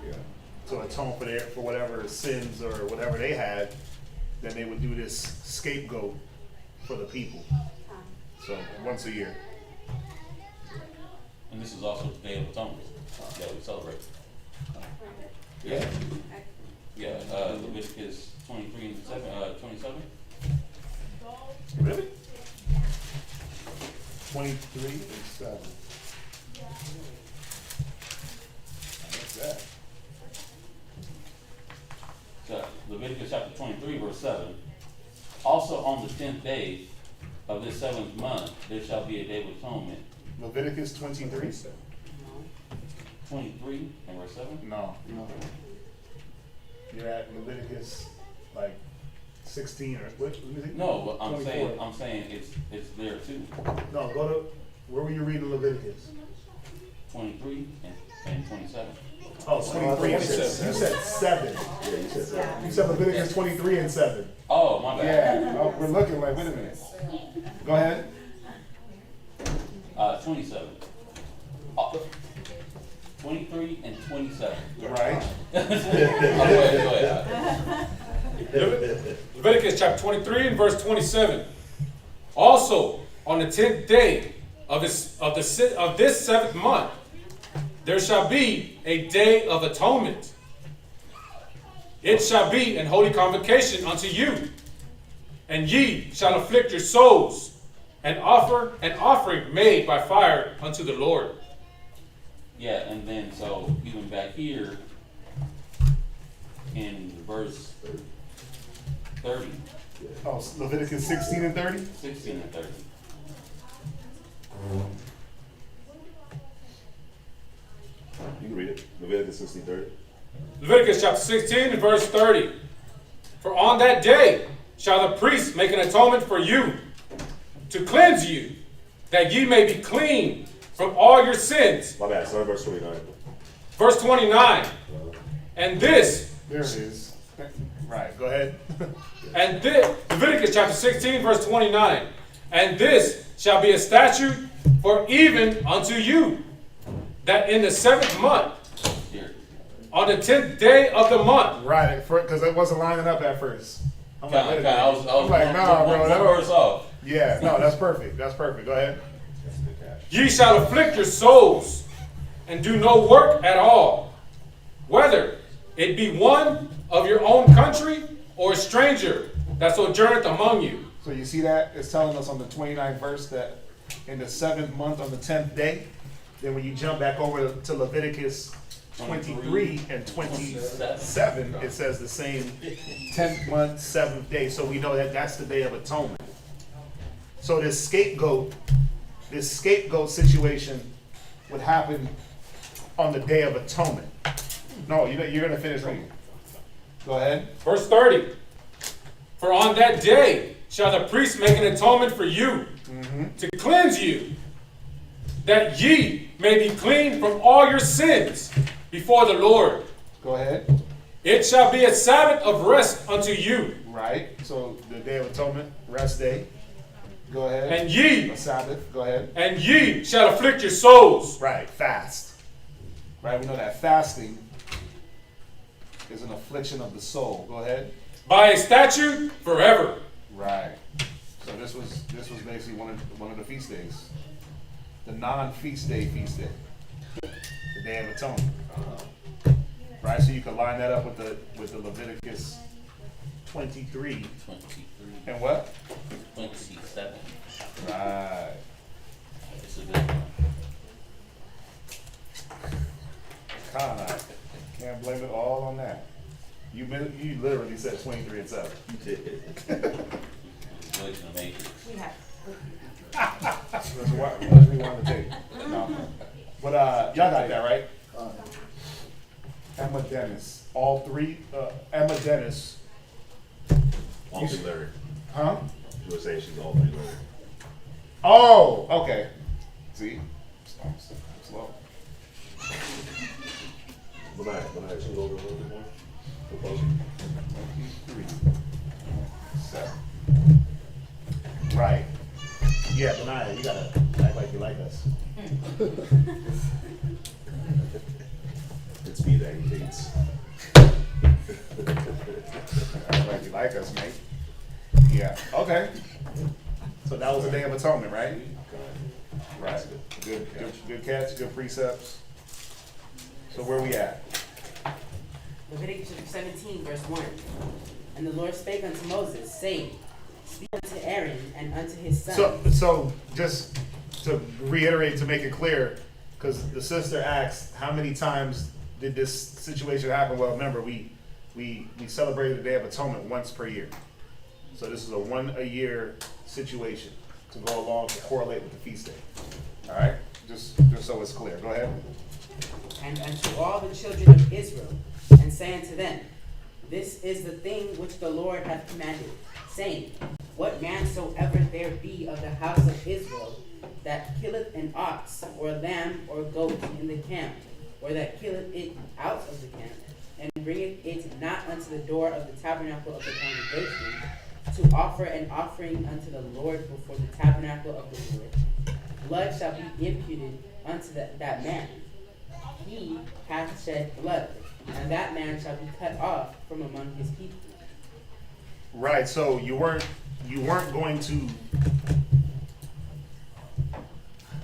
Yeah. to atone for whatever sins or whatever they had. Then they would do this scapegoat for the people. So once a year. And this is also the Day of Atonement that we celebrate. Yeah. Yeah, Leviticus 23 and 27. Really? 23 and 7. What's that? So Leviticus chapter 23, verse 7. Also on the 10th day of this 7th month, there shall be a day of atonement. Leviticus 23? 23 and verse 7? No. You're at Leviticus like 16 or what? No, but I'm 24. saying it's there too. No, go to where were you reading Leviticus? 23 and 27. Oh, 23 and 7. You said 7. Yeah, you said that. You said Leviticus 23 and 7. Oh, my bad. Yeah, oh, we're looking like, wait a minute. Go ahead. 27. 23 and 27. Right. Go ahead. Leviticus chapter 23 and verse 27. Also, on the 10th day of this 7th month, there shall be a day of atonement. It shall be an holy convocation unto you, and ye shall afflict your souls, and offer an offering made by fire unto the Lord. Yeah, and then so even back here in verse 30, Oh, Leviticus 16 and 30? 16 and 30. Leviticus 16:30. Leviticus chapter 16 and verse 30. For on that day shall the priest make an atonement for you, to cleanse you, that ye may be clean from all your sins. My bad, start verse 29. Verse 29. And this, There it is. Right, go ahead. and this, Leviticus chapter 16, verse 29. And this shall be a statute for even unto you, that in the 7th month, Here. on the 10th day of the month. Right, because it wasn't lining up at first. I'm like, wait a minute. I was I'm like, nah, bro. one That verse off. Yeah, no, that's perfect. That's perfect. Go ahead. Ye shall afflict your souls, and do no work at all, whether it be one of your own country or a stranger that sojourneth among you. So you see that? It's telling us on the 29th verse that in the 7th month on the 10th day. Then when you jump back over to Leviticus 23 and 27, it says the same 10th month, 7th day. So we know that that's the Day of Atonement. So this scapegoat situation would happen on the Day of Atonement. No, you're going to finish reading. Go ahead. Verse 30. For on that day shall the priest make an atonement for you, to cleanse you, that ye may be clean from all your sins before the Lord. Go ahead. It shall be a Sabbath of rest unto you. Right. So the Day of Atonement, rest day. Go ahead. And ye, A Sabbath. Go ahead. and ye shall afflict your souls. Right. Fast. Right. We know that fasting is an affliction of the soul. Go ahead. By a statute forever. Right. So this was basically one of the feast days, the non-feast day, the Day of Atonement. Right. So you could line that up with the Leviticus 23 23, and what? 27. Right. It's a good one. Kinda. Can't blame it all on that. You literally said 23 itself. You did. Glitch in the matrix. We have. That's what we wanted to take. No. But y'all got that right? Emma Dennis. All three. Emma Dennis. All three Larry. Huh? You were saying she's all three Larry. Oh, okay. See? Slow. When I should go over a little bit more. Propose. 23. 7. Right. Yeah, Benaiah, you gotta act like you like us. It's me that he hates. Act like you like us, mate. Yeah. Okay. So that was the Day of Atonement, right? Right. Good catch. Good precepts. So where we at? Leviticus 17, verse 1. And the Lord spake unto Moses, saying, Speak unto Aaron and unto his sons. So just to reiterate, to make it clear, because the sister asked, how many times did this situation happen? Well, remember, we celebrated the Day of Atonement once per year. So this is a one-a-year situation to go along to correlate with the feast day. All right? Just so it's clear. Go ahead. And unto all the children of Israel, and say unto them, This is the thing which the Lord hath commanded, saying, What man soever there be of the house of Israel that killeth an ox, or lamb, or goat in the camp, or that killeth it out of the camp, and bringeth it not unto the door of the tabernacle of the congregation, to offer an offering unto the Lord before the tabernacle of the Lord, blood shall be imputed unto that man. He hath shed blood, and that man shall be cut off from among his people. Right. So you weren't going to.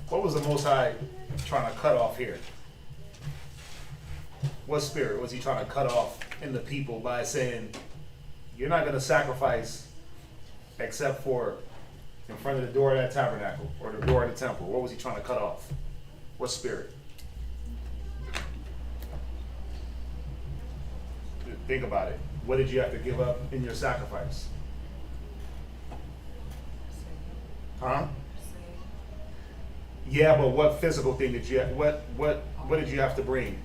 What was the Most High trying to cut off here? What spirit was he trying to cut off in the people by saying, you're not going to sacrifice except for in front of the door of that tabernacle or the door of the temple? What was he trying to cut off? What spirit? Think about it. What did you have to give up in your sacrifice? Huh? Yeah, but what physical thing did you? What did you have to bring?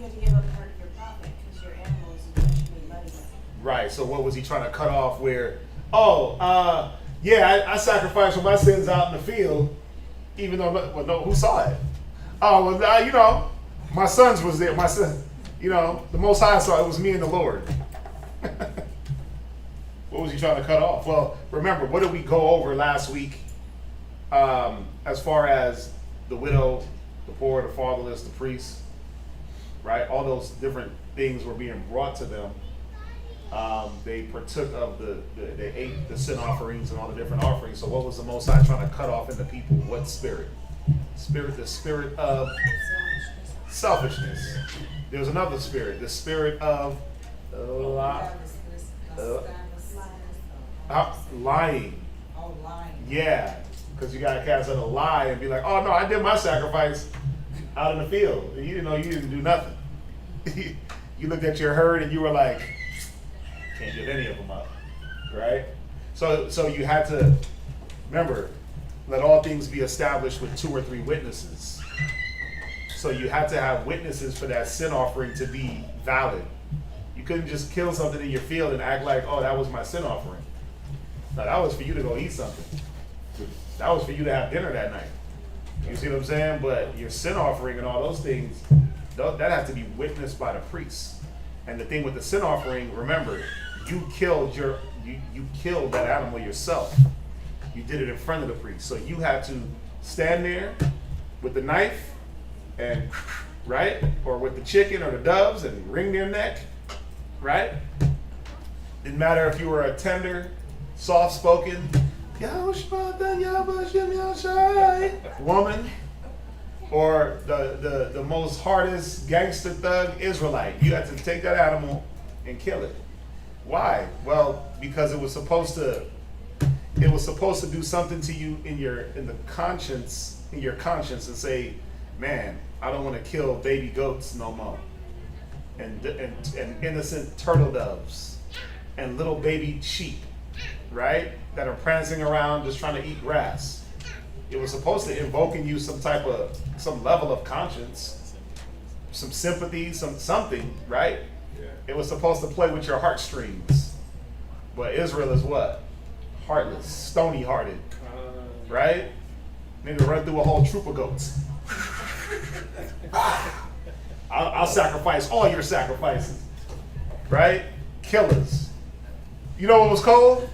You had to give up part of your profit because your animal is eventually letting it. Right. So what was he trying to cut off? Where, I sacrificed for my sins out in the field, even though, well, no, who saw it? Oh, well, my sons was there. My son, the Most High saw it. It was me and the Lord. What was he trying to cut off? Well, remember, what did we go over last week? As far as the widow, the poor, the fatherless, the priest, right? All those different things were being brought to them. They partook of they ate the sin offerings and all the different offerings. So what was the Most High trying to cut off in the people? What spirit? The spirit of selfishness. There was another spirit, the spirit of lying. Oh, lying. Yeah, because you got to cast out a lie and be like, oh no, I did my sacrifice out in the field. And you didn't know you didn't do nothing. You looked at your herd and you were like, can't give any of them up, right? So you had to, remember, let all things be established with 2 or 3 witnesses. So you had to have witnesses for that sin offering to be valid. You couldn't just kill something in your field and act like, oh, that was my sin offering. No, that was for you to go eat something. That was for you to have dinner that night. You see what I'm saying? But your sin offering and all those things, that has to be witnessed by the priest. And the thing with the sin offering, remember, you killed that animal yourself. You did it in front of the priest. So you had to stand there with the knife and, right? Or with the chicken or the doves and wring their neck, right? Didn't matter if you were a tender, soft-spoken woman or the most hardest gangster thug Israelite. You had to take that animal and kill it. Why? Well, because it was supposed to do something to you in your conscience and say, man, I don't want to kill baby goats no more. And innocent turtle doves and little baby sheep, right? That are prancing around just trying to eat grass. It was supposed to invoke in you some level of conscience, some sympathy, something, right? Yeah. It was supposed to play with your heartstrings. But Israel is what? Heartless, stony-hearted, right? Nigga run through a whole troop of goats. I'll sacrifice all your sacrifices, right? Killers. You know what was cold?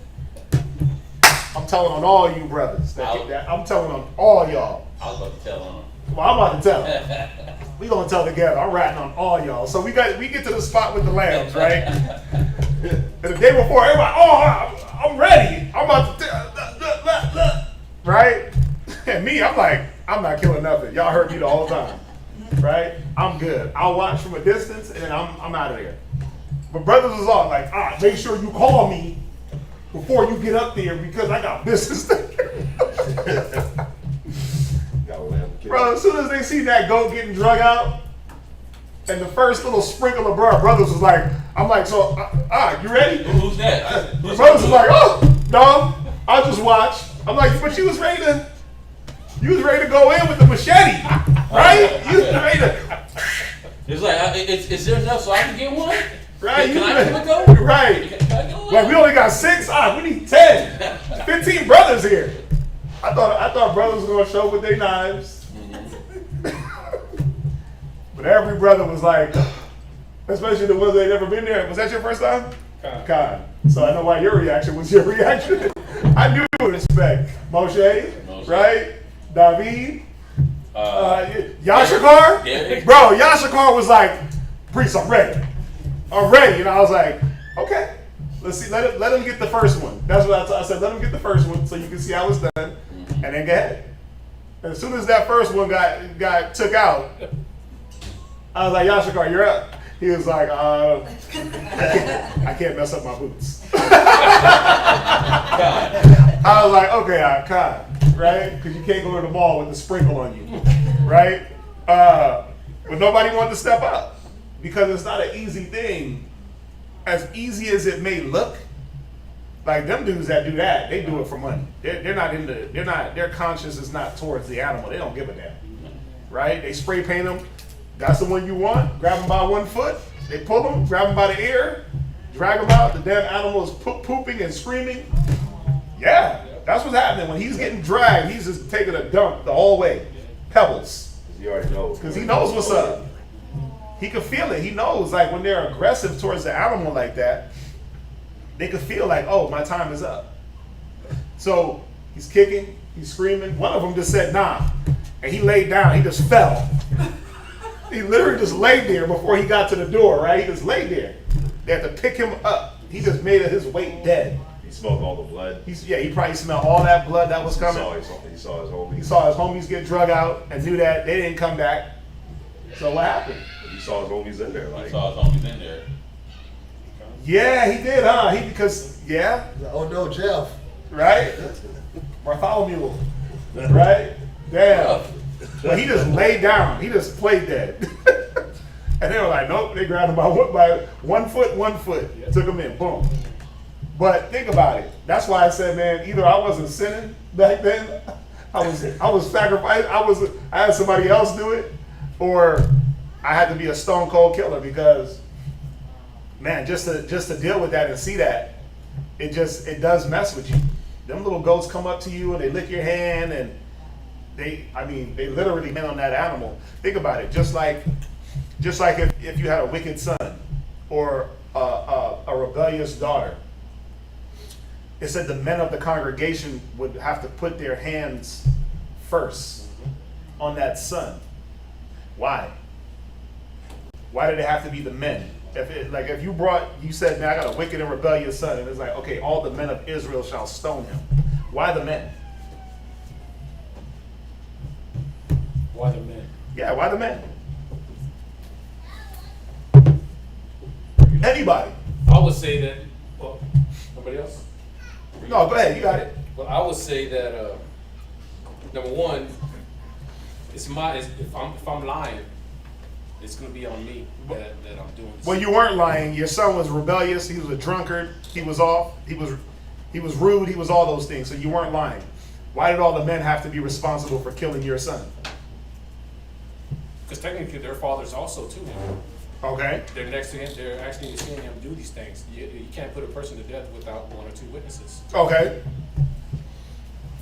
I'm telling on all you brothers. I'm telling on all y'all. I was about to tell him. Well, I'm about to tell. We gonna tell together. I'm ratting on all y'all. So we get to the spot with the lambs, right? And the day before, everybody, I'm ready. I'm about to tell, right? And me, I'm like, I'm not killing nothing. Y'all heard me the whole time, right? I'm good. I'll watch from a distance and I'm out of there. But brothers was all like, make sure you call me before you get up there because I got business there. Bro, as soon as they see that goat getting drug out, and the first little sprinkle of brothers was like, I'm like, so, you ready? Who's that? The brothers was like, no, I'll just watch. I'm like, but you was ready to go in with the machete, right? You was ready to. It's like, is there enough so I can get one? Right? Can I have a goat? Right. Can I go Like, we only got 6. We need 10. 15 brothers here. I thought brothers were gonna show up with their knives. But every brother was like, especially the ones that had never been there. Was that your first time? Con. So I know why your reaction was your reaction. I knew you would expect. Moshe, right? David, Yashakar. Derek. Bro, Yashakar was like, priest, I'm ready. And I was like, okay. Let's see, let him get the first one. That's what I said, let him get the first one so you can see how it's done. And then go ahead. And as soon as that first one got took out, I was like, Yashakar, you're up. He was like, I can't mess up my boots. I was like, okay, I can't, right? Because you can't go to the mall with a sprinkle on you, right? But nobody wanted to step up because it's not an easy thing. As easy as it may look, like them dudes that do that, they do it for money. Their conscience is not towards the animal. They don't give a damn, right? They spray paint them. That's the one you want? Grab him by one foot. They pull him, grab him by the ear, drag him out. The damn animal is pooping and screaming. Yeah, that's what's happening. When he's getting dragged, he's just taking a dump the whole way. Pebbles. He already knows. Because he knows what's up. He can feel it. He knows, like, when they're aggressive towards the animal like that, they can feel like, oh, my time is up. So he's kicking, he's screaming. One of them just said, nah. And he laid down. He just fell. He literally just laid there before he got to the door, right? He just laid there. They had to pick him up. He just made his weight dead. He smelled all the blood. He probably smelled all that blood that was coming. He saw his homies. He saw his homies get drug out and knew that they didn't come back. So what happened? He saw his homies in there. He Like, saw his homies in there. Yeah, he did, huh? Oh no, Jeff. Right? Bartholomew. Right? Damn. Well, he just laid down. He just played dead. And they were like, nope. They grabbed him by one foot. Took him in. Boom. But think about it. That's why I said, man, either I wasn't sinning back then, I was sacrificed. I had somebody else do it, or I had to be a stone cold killer because, man, just to deal with that and see that, it does mess with you. Them little goats come up to you and they lick your hand and they literally hit on that animal. Think about it. Just like if you had a wicked son or a rebellious daughter, it said the men of the congregation would have to put their hands first on that son. Why? Why did it have to be the men? If you said, man, I got a wicked and rebellious son, and it's like, okay, all the men of Israel shall stone him. Why the men? Why the men? Yeah, why the men? Anybody? I would say that, well, somebody else? No, go ahead, you got it. Well, I would say that, number one, if I'm lying, it's going to be on me that I'm doing this. Well, you weren't lying. Your son was rebellious. He was a drunkard. He was off. He was rude. He was all those things. So you weren't lying. Why did all the men have to be responsible for killing your son? Because technically their fathers also to him. Okay. They're next to him. They're actually seeing him do these things. You can't put a person to death without one or two witnesses. Okay.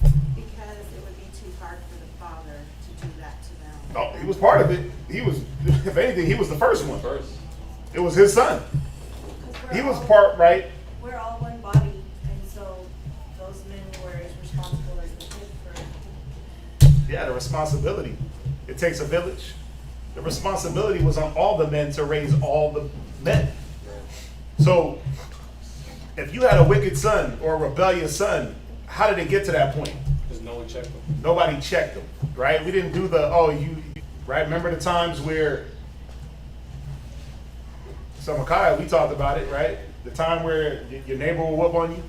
Because it would be too hard for the father to do that to them. Oh, he was part of it. He was, if anything, he was the first one. First. It was his son. 'Cause He we're was all- part, right? We're all one body, and so those men were as responsible as the kid for. Yeah, the responsibility. It takes a village. The responsibility was on all the men to raise all the men. So, if you had a wicked son or a rebellious son, how did it get to that point? Because no one checked them. Nobody checked them, right? We didn't do right? Remember the times where, so Micaiah, we talked about it, right? The time where your neighbor will whoop on you.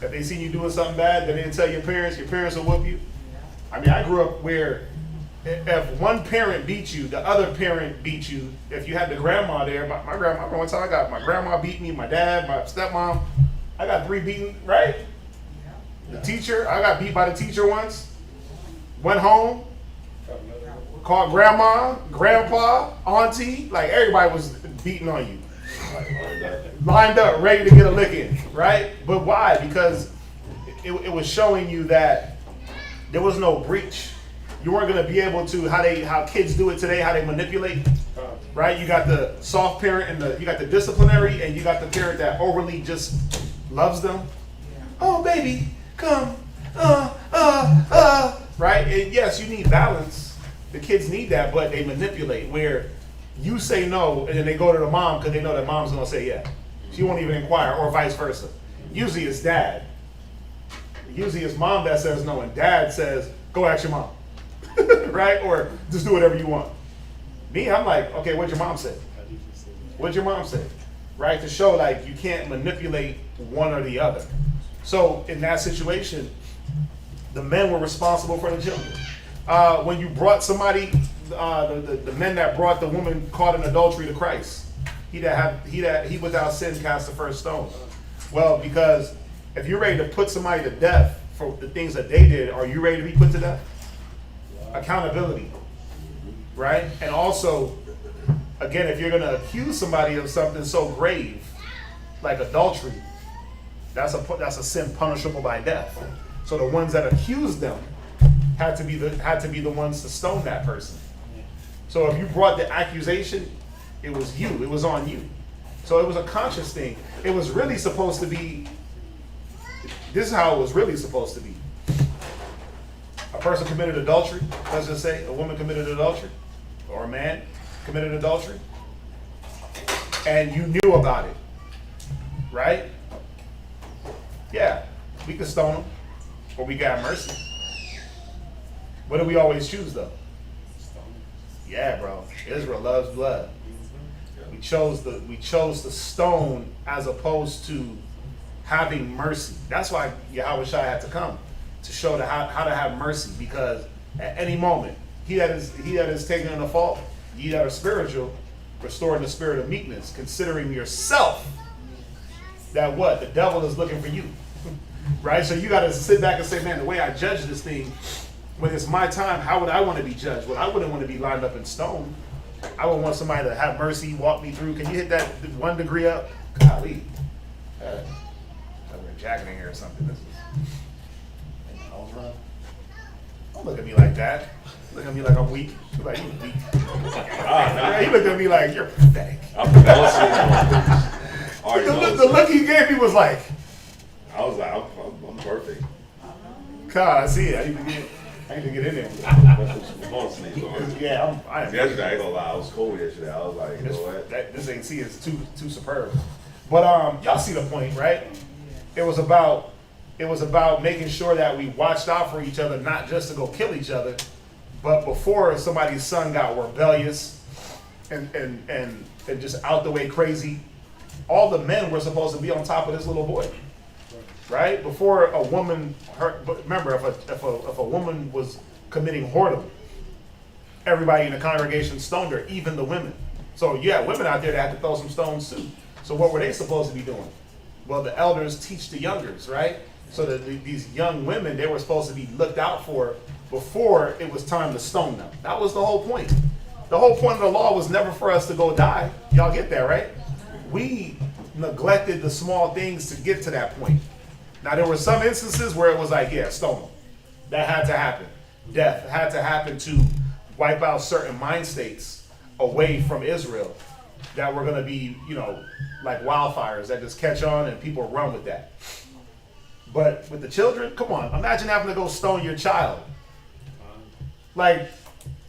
If they see you doing something bad, they didn't tell your parents will whoop you. I mean, I grew up where if one parent beat you, the other parent beat you. If you had the grandma there, my grandma, I remember one time I got my grandma beat me, my dad, my stepmom, I got 3 beaten, right? The teacher, I got beat by the teacher once. Went home, called grandma, grandpa, auntie, like everybody was beating on you. Lined up, ready to get a licking, right? But why? Because it was showing you that there was no breach. You weren't going to be able to, how kids do it today, how they manipulate, right? You got the soft parent and you got the disciplinary, and you got the parent that overly just loves them. Oh, baby, come, right? And yes, you need balance. The kids need that, but they manipulate where you say no, and then they go to the mom because they know that mom's going to say yeah. She won't even inquire, or vice versa. Usually it's dad. Usually it's mom that says no, and dad says, go ask your mom. Right? Or just do whatever you want. Me, I'm like, okay, what'd your mom say? What'd your mom say? Right? To show like you can't manipulate one or the other. So in that situation, the men were responsible for the children. When you brought somebody, the men that brought the woman caught in adultery to Christ, he without sin cast the first stone. Well, because if you're ready to put somebody to death for the things that they did, are you ready to be put to death? Accountability. right? And also, again, if you're going to accuse somebody of something so grave, like adultery, that's a sin punishable by death. So the ones that accused them had to be the ones to stone that person. So if you brought the accusation, it was you. It was on you. So it was a conscious thing. It was really supposed to be. This is how it was really supposed to be. A person committed adultery. Let's just say a woman committed adultery, or a man committed adultery, and you knew about it, right? Yeah, we could stone them, or we got mercy. What do we always choose, though? Yeah, bro. Israel loves blood. We chose the stone as opposed to having mercy. That's why Yahweh Shai had to come to show how to have mercy, because at any moment he that is taken in the fault, ye that are spiritual, restoring the spirit of meekness, considering yourself that what the devil is looking for you, right? So you got to sit back and say, man, the way I judge this thing, when it's my time, how would I want to be judged? Well, I wouldn't want to be lined up in stone. I would want somebody to have mercy, walk me through. Can you hit that 1 degree up? Golly. I wear a jacket in here or something. This is nose run. Don't look at me like that. Look at me like I'm weak. You like, you weak. He looked at me like, you're pathetic. The look he gave me was like, I was like, I'm perfect. God, I see it. I need to get in there. Yeah, I am. Yesterday, I ain't gonna lie, I was cold yesterday. I was like, you know what? This AC is too superb. But y'all see the point, right? It was about making sure that we watched out for each other, not just to go kill each other, but before somebody's son got rebellious and just out the way crazy, all the men were supposed to be on top of this little boy. Right? Before a woman remember, if a woman was committing whoredom, everybody in the congregation stoned her, even the women. So you had women out there that had to throw some stones too. So what were they supposed to be doing? Well, the elders teach the youngers, right? So that these young women, they were supposed to be looked out for before it was time to stone them. That was the whole point. The whole point of the law was never for us to go die. Y'all get that, right? We neglected the small things to get to that point. Now, there were some instances where it was like, yeah, stone them. That had to happen. Death had to happen to wipe out certain mind states away from Israel that were going to be, like wildfires that just catch on and people run with that. But with the children, come on, imagine having to go stone your child. Like,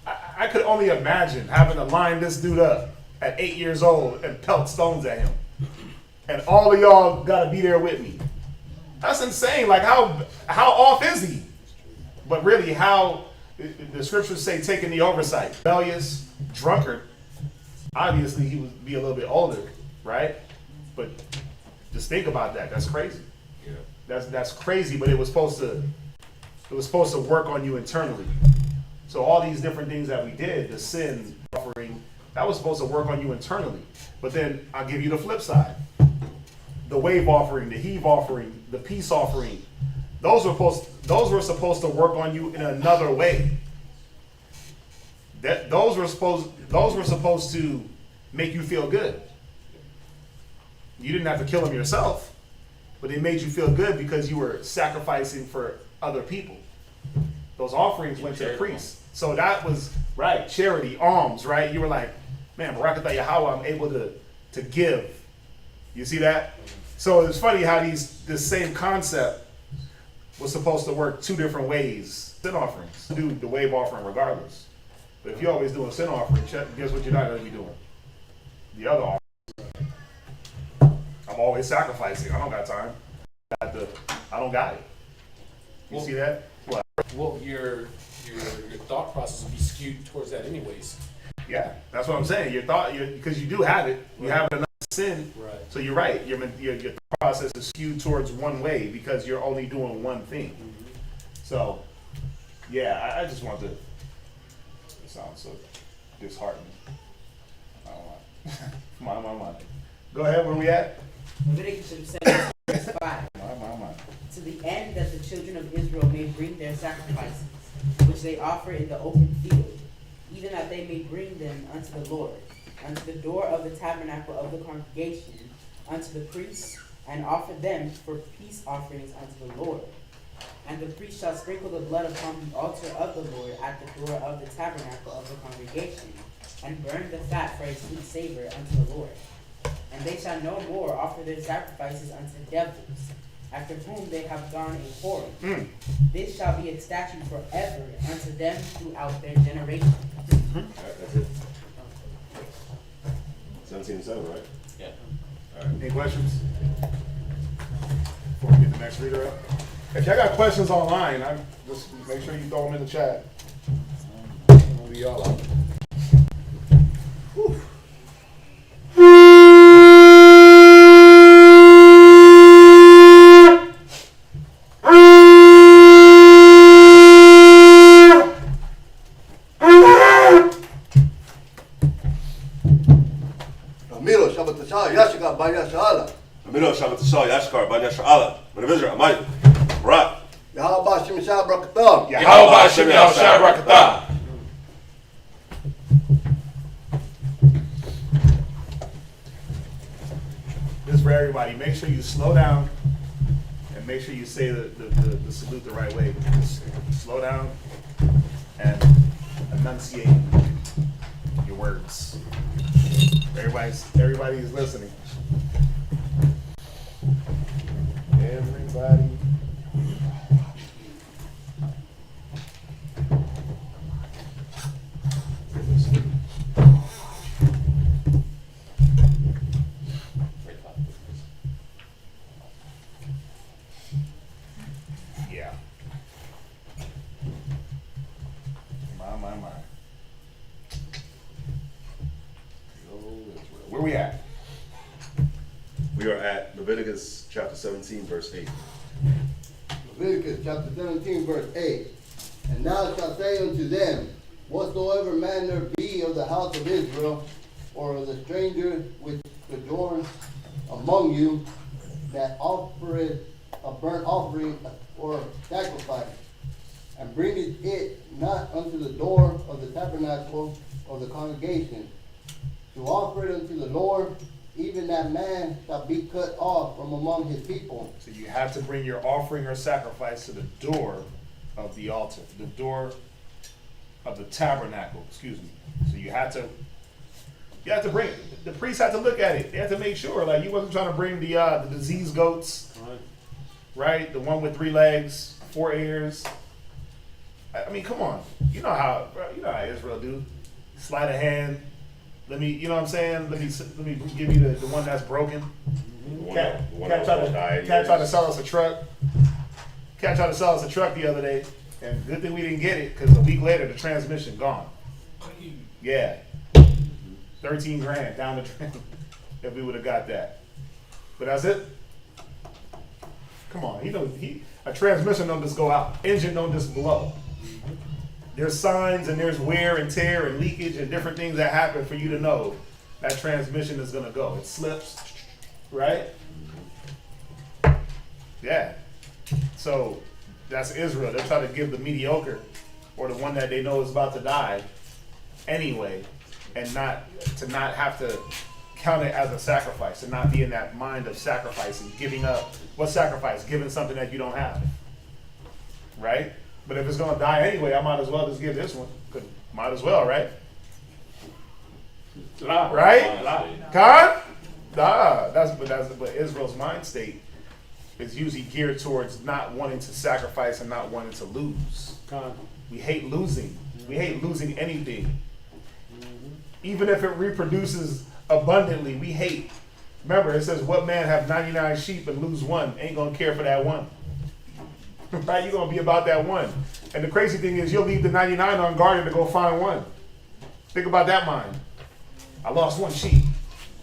I could only imagine having to line this dude up at 8 years old and pelt stones at him. And all of y'all got to be there with me. That's insane. Like, how off is he? But really, how the scriptures say taking the oversight. Rebellious, drunkard. Obviously, he would be a little bit older, right? But just think about that. That's crazy. Yeah. That's crazy. But it was supposed to work on you internally. So all these different things that we did, the sin offering, that was supposed to work on you internally. But then I'll give you the flip side. The wave offering, the heave offering, the peace offering, those were supposed to work on you in another way. Those were supposed to make you feel good. You didn't have to kill them yourself, but it made you feel good because you were sacrificing for other people. Those offerings went to the priest. So that was right, charity, alms, right? You were like, man, Barakatah Yahweh, I'm able to give. You see that? So it's funny how this same concept was supposed to work 2 different ways. Sin offerings. Do the wave offering regardless. But if you're always doing sin offering, guess what you're not going to be doing? The other offerings. I'm always sacrificing. I don't got time. I don't got it. You see that? What? Well, your thought process will be skewed towards that anyways. Yeah, that's what I'm saying. Because you do have it. You have enough sin. Right. So you're right. Your thought process is skewed towards one way because you're only doing one thing. Mm-hmm. So, yeah, I just want to. It sounds so disheartening. I don't know. My. Go ahead. Where we at? Leviticus 17, verse 5. My. To the end that the children of Israel may bring their sacrifices, which they offer in the open field, even at that they may bring them unto the Lord, unto the door of the tabernacle of the congregation, unto the priests, and offer them for peace offerings unto the Lord. And the priest shall sprinkle the blood upon the altar of the Lord at the door of the tabernacle of the congregation, and burn the fat for a sweet savor unto the Lord. And they shall no more offer their sacrifices unto devils, after whom they have gone a whoring. This shall be a statute forever unto them throughout their generations. All right, that's it. 17:7, right? Yeah. All right. Any questions? Before we get the next reader up. If y'all got questions online, just make sure you throw them in the chat. We'll be all out. Whew. Ramiro, Shabbat Tashah, Yashika, Banya Shala. Amiro Shabbat Shah Yashkar Banya Sha'ala. Manavizer Amay. Barak. Yahaba Shimshah Brakatam. How about Shem Yahushua Barakatah? This is for everybody. Make sure you slow down and make sure you say the salute the right way. Just slow down and enunciate your words. Everybody's listening. Everybody. Yeah. My. Where we at? We are at Leviticus chapter 17, verse 8. Leviticus chapter 17, verse 8. And thou shalt say unto them, whatsoever man there be of the house of Israel, or of the stranger which sojourns among you, that offereth a burnt offering or sacrifice, and bringeth it not unto the door of the tabernacle of the congregation, to offer it unto the Lord, even that man shall be cut off from among his people. So you have to bring your offering or sacrifice to the door of the altar, the door of the tabernacle, excuse me. So you have to bring it. The priest had to look at it. They had to make sure, like, you wasn't trying to bring the diseased goats, right? The one with 3 legs, 4 ears. I mean, come on. You know how Israel do. Slide a hand. Let me, you know what I'm saying? Let me give you the one that's broken. Cat tried to sell us a truck. Cat tried to sell us a truck the other day, and good thing we didn't get it, because a week later the transmission gone. Yeah, 13 grand down the drain if we would have got that. But that's it. Come on, a transmission don't just go out. Engine don't just blow. There's signs and there's wear and tear and leakage and different things that happen for you to know that transmission is gonna go. It slips, right? Yeah. So that's Israel. They're trying to give the mediocre or the one that they know is about to die anyway, and not have to count it as a sacrifice, and not be in that mind of sacrificing, giving up. What sacrifice? Giving something that you don't have, right? But if it's gonna die anyway, I might as well just give this one. Might as well, right? Right? Con? But Israel's mind state is usually geared towards not wanting to sacrifice and not wanting to lose. We hate losing. We hate losing anything. Even if it reproduces abundantly, we hate. Remember, it says, what man have 99 sheep and lose one? Ain't gonna care for that one. Right? You're gonna be about that one. And the crazy thing is, you'll leave the 99 unguarded to go find one. Think about that mind. I lost one sheep.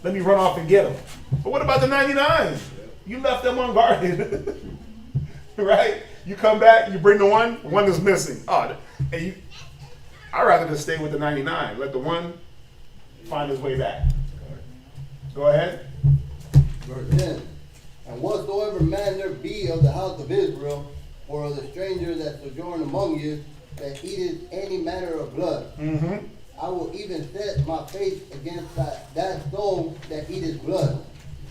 Let me run off and get them. But what about the 99? You left them unguarded. Right? You come back, you bring the one is missing. I'd rather just stay with the 99. Let the one find his way back. Go ahead. Verse 10. And whatsoever man there be of the house of Israel, or of the stranger that sojourn among you, that eateth any manner of blood, I will even set my face against that soul that eateth blood,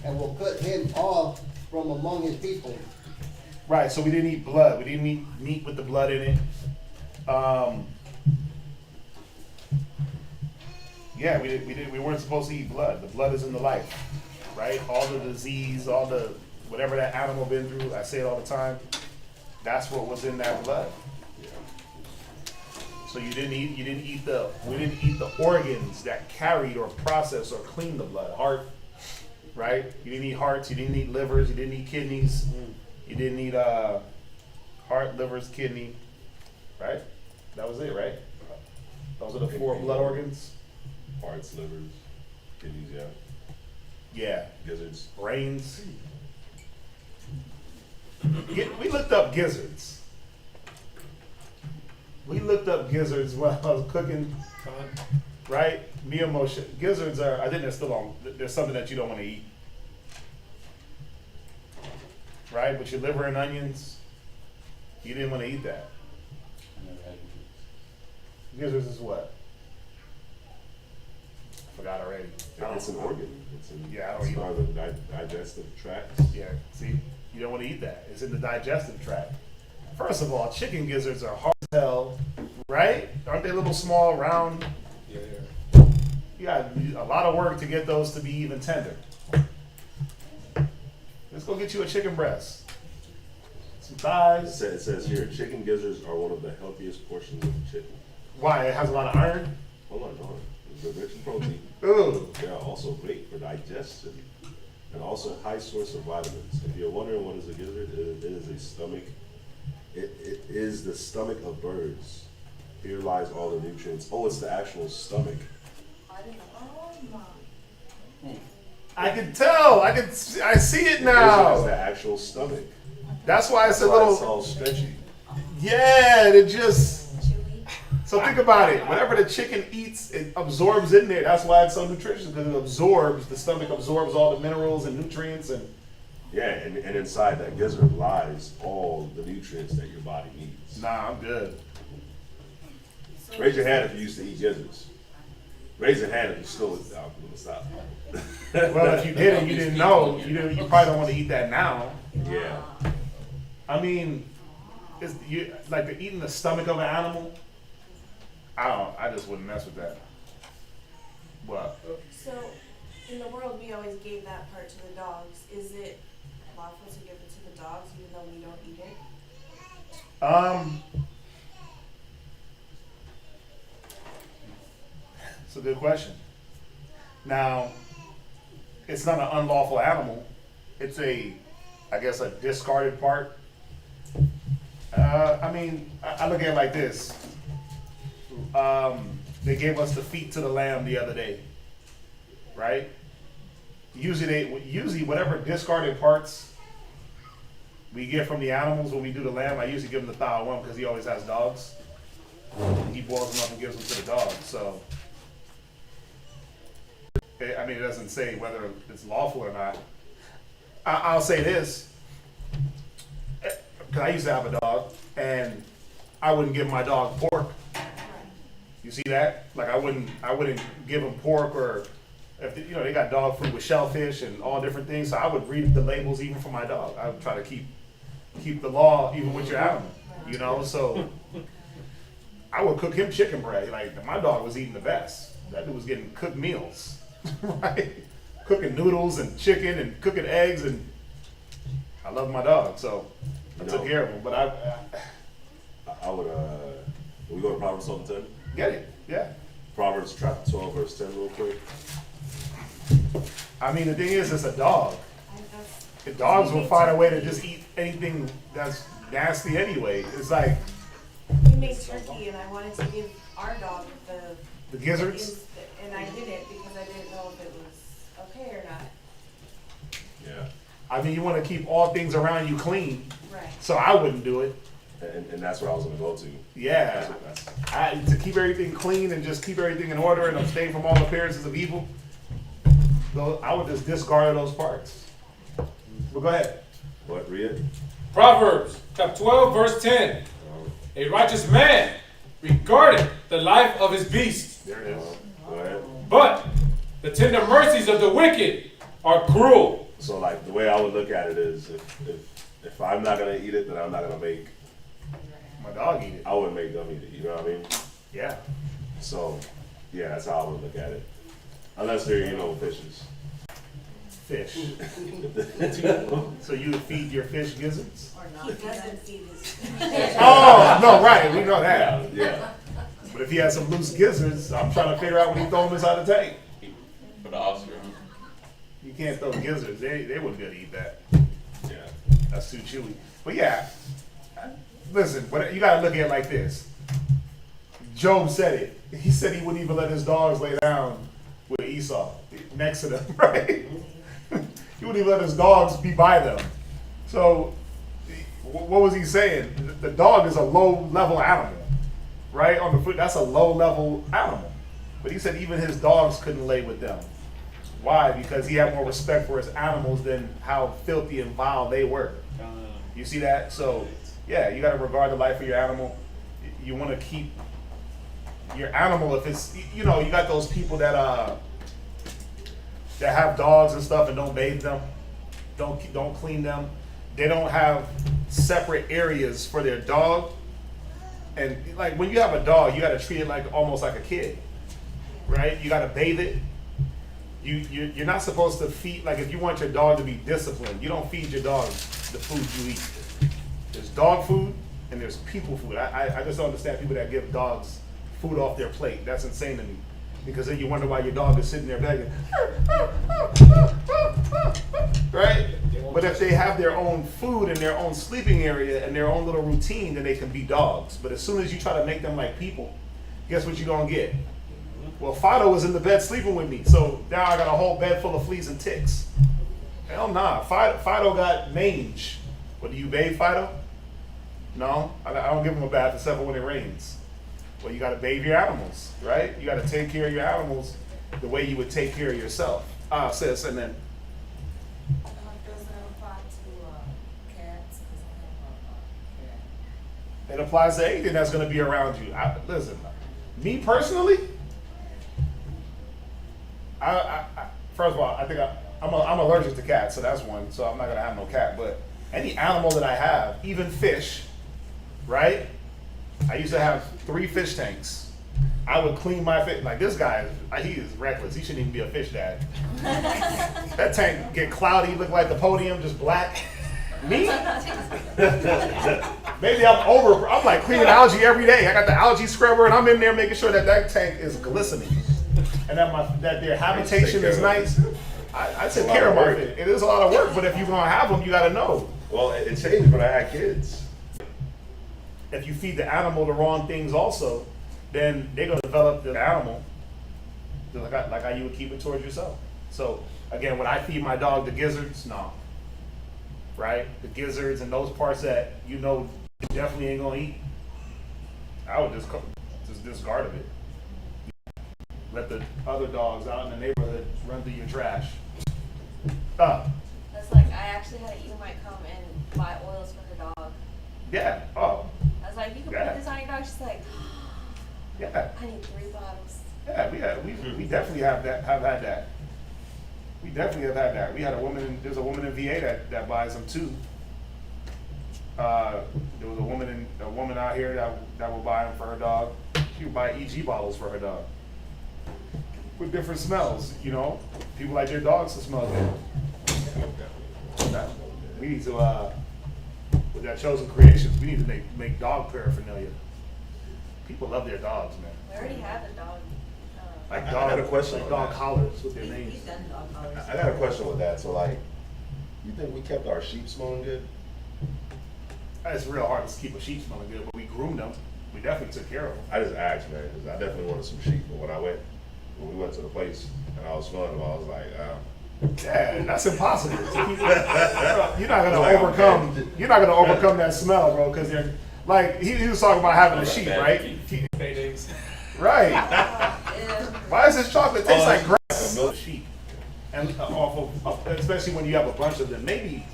and will cut him off from among his people. Right, so we didn't eat blood. We didn't eat meat with the blood in it. Yeah, we weren't supposed to eat blood. The blood is in the life, right? All the disease, all the whatever that animal been through, I say it all the time, that's what was in that blood. So we didn't eat the organs that carried or processed or cleaned the blood. Heart, right? You didn't eat hearts, you didn't eat livers, you didn't eat kidneys, you didn't eat heart, livers, kidney, right? That was it, right? Those are the 4 blood organs. Hearts, livers, kidneys, yeah. Yeah. Gizzards. Brains. We looked up gizzards. We looked up gizzards while I was cooking, right? Me and Moshe. Gizzards are, I think they're still on, there's something that you don't want to eat. Right? But your liver and onions, you didn't want to eat that. I never had Gizzards is what? I forgot already. It's an organ. Yeah, I don't it's eat part of the digestive tract. Yeah, see? You don't want to eat that. It's in the digestive tract. First of all, chicken gizzards are hard as hell, right? Aren't they little small, round? Yeah. You got a lot of work to get those to be even tender. Let's go get you a chicken breast. Some thighs. It says here, chicken gizzards are one of the healthiest portions of chicken. Why? It has a lot of iron? Hold on. They're rich in protein. Ooh. They are also great for digestion and also high source of vitamins. If you're wondering what is a gizzard, it is a stomach. It is the stomach of birds. Here lies all the nutrients. Oh, it's the actual stomach. I can tell. I see it It's now. the actual stomach. That's why it's a That's why little. it's all stretchy. Yeah, it just. So think about it. Whatever the chicken eats, it absorbs in there. That's why it's so nutritious, because it absorbs. The stomach absorbs all the minerals and nutrients and. Yeah, and inside that gizzard lies all the nutrients that your body needs. Nah, I'm good. Raise your hand if you used to eat gizzards. Raise your hand if you still. I'm gonna stop. Well, if you didn't, you didn't know. You probably don't want to eat that now. Yeah. I mean, it's like eating the stomach of an animal. I just wouldn't mess with that. What? So, in the world, we always gave that part to the dogs. Is it lawful to give it to the dogs even though we don't eat it? It's a good question. Now, it's not an unlawful animal. It's I guess a discarded part. I mean, I look at it like this. They gave us the feet to the lamb the other day, right? Usually whatever discarded parts we get from the animals when we do the lamb, I usually give him the thigh one because he always has dogs. He boils them up and gives them to the dogs. So, I mean, it doesn't say whether it's lawful or not. I'll say this, because I used to have a dog, and I wouldn't give my dog pork. You see that? Like I wouldn't give him pork, or if they got dog food with shellfish and all different things. So I would read the labels even for my dog. I would try to keep the law even with your animal. So I would cook him chicken breast. Like my dog was eating the best. That dude was getting cooked meals, right? Cooking noodles and chicken and cooking eggs, and I love my dog, so I took care of him. But I would. We go to Proverbs 12:10. Get it? Yeah. Proverbs chapter 12 verse 10 real quick. I mean, the thing is, it's a dog. The dogs will find a way to just eat anything that's nasty anyway. It's like We made turkey, and I wanted to give our dog the gizzards. and I didn't because I didn't know if it was okay or not. Yeah. I mean, you want to keep all things around you clean, Right. so I wouldn't do it. And that's where I was gonna go to. Yeah, to keep everything clean and just keep everything in order and abstain from all appearances of evil. I would just discard those parts. But go ahead. What, read it? Proverbs chapter 12, verse 10. A righteous man regardeth the life of his beast, There it is. The tender mercies of the wicked are cruel. So like the way I would look at it is if I'm not gonna eat it, then I'm not gonna make My dog eat it. I wouldn't make them eat it, you know what I mean? Yeah. So yeah, that's how I would look at it. Unless they're, fishes. Fish. So you would feed your fish gizzards? Or He not. doesn't feed his. Oh, no, right, we know that. Yeah. But if he has some loose gizzards, I'm trying to figure out when he throw them inside the tank. For the Oscar. You can't throw gizzards. They wouldn't be able to eat that. Yeah. That's too chewy. But yeah, listen, but you gotta look at it like this. Job said it. He said he wouldn't even let his dogs lay down with Esau next to them, right? He wouldn't even let his dogs be by them. So, what was he saying? The dog is a low-level animal, right? On the foot, that's a low-level animal. But he said even his dogs couldn't lay with them. Why? Because he had more respect for his animals than how filthy and vile they were. You see that? So, yeah, you got to regard the life of your animal. You want to keep your animal, if it's, you got those people that have dogs and stuff and don't bathe them, don't clean them. They don't have separate areas for their dog. And like when you have a dog, you got to treat it like almost like a kid, right? You got to bathe it. You're not supposed to feed, like if you want your dog to be disciplined, you don't feed your dog the food you eat. There's dog food and there's people food. I just don't understand people that give dogs food off their plate. That's insane to me. Because then you wonder why your dog is sitting there begging. Right? But if they have their own food and their own sleeping area and their own little routine, then they can be dogs. But as soon as you try to make them like people, guess what you're going to get? Well, Fido was in the bed sleeping with me, so now I got a whole bed full of fleas and ticks. Hell nah. Fido got mange. What, do you bathe Fido? No, I don't give him a bath except for when it rains. Well, you got to bathe your animals, right? You got to take care of your animals the way you would take care of yourself. Sis, and then. Does that apply to cats? It applies to anything that's going to be around you. Listen, me personally, first of all, I think I'm allergic to cats, so that's one. So I'm not going to have no cat. But any animal that I have, even fish, right? I used to have 3 fish tanks. I would clean my fish. Like this guy, he is reckless. He shouldn't even be a fish dad. That tank get cloudy, look like the podium, just black. Me? Maybe I'm like cleaning algae every day. I got the algae scrubber and I'm in there making sure that tank is glistening. And that their habitation is nice. I take care of my fish. It is a lot of work, but if you're gonna have them, you gotta know. Well, it changed when I had kids. If you feed the animal the wrong things also, then they're gonna develop the animal just like how you would keep it towards yourself. So again, when I feed my dog the gizzards, no. Right? The gizzards and those parts that definitely ain't gonna eat, I would just discard of it. Let the other dogs out in the neighborhood run through your trash. That's like, I actually had an might come and buy oils for her dog. Yeah. Oh. I was like, you can Yeah. put this on your dog. She's like, Yeah. I need 3 bottles. Yeah. We definitely have had that. We definitely have had that. We had there's a woman in VA that buys them too. There was a woman out here that would buy them for her dog. She would buy EG bottles for her dog. With different smells, People like their dogs to smell good. We need to, with that Chosen Creations, we need to make dog paraphernalia. People love their dogs, man. We already have a dog. Like I got a question like on dog that. collars with their names. He's done dog collars. I got a question with that. So like, you think we kept our sheep smelling good? It's real hard to keep a sheep smelling good, but we groomed them. We definitely took care of them. I just asked, man, because I definitely wanted some sheep. But when we went to the place and I was smelling them, I was like, Yeah, that's impossible. You're not gonna Like, overcome. You're not gonna overcome that smell, bro. Because they're like he was talking about having a sheep, right? Paydays. Right. Yeah. Why does this chocolate taste like grass? Milk sheep, and especially when you have a bunch of them. Maybe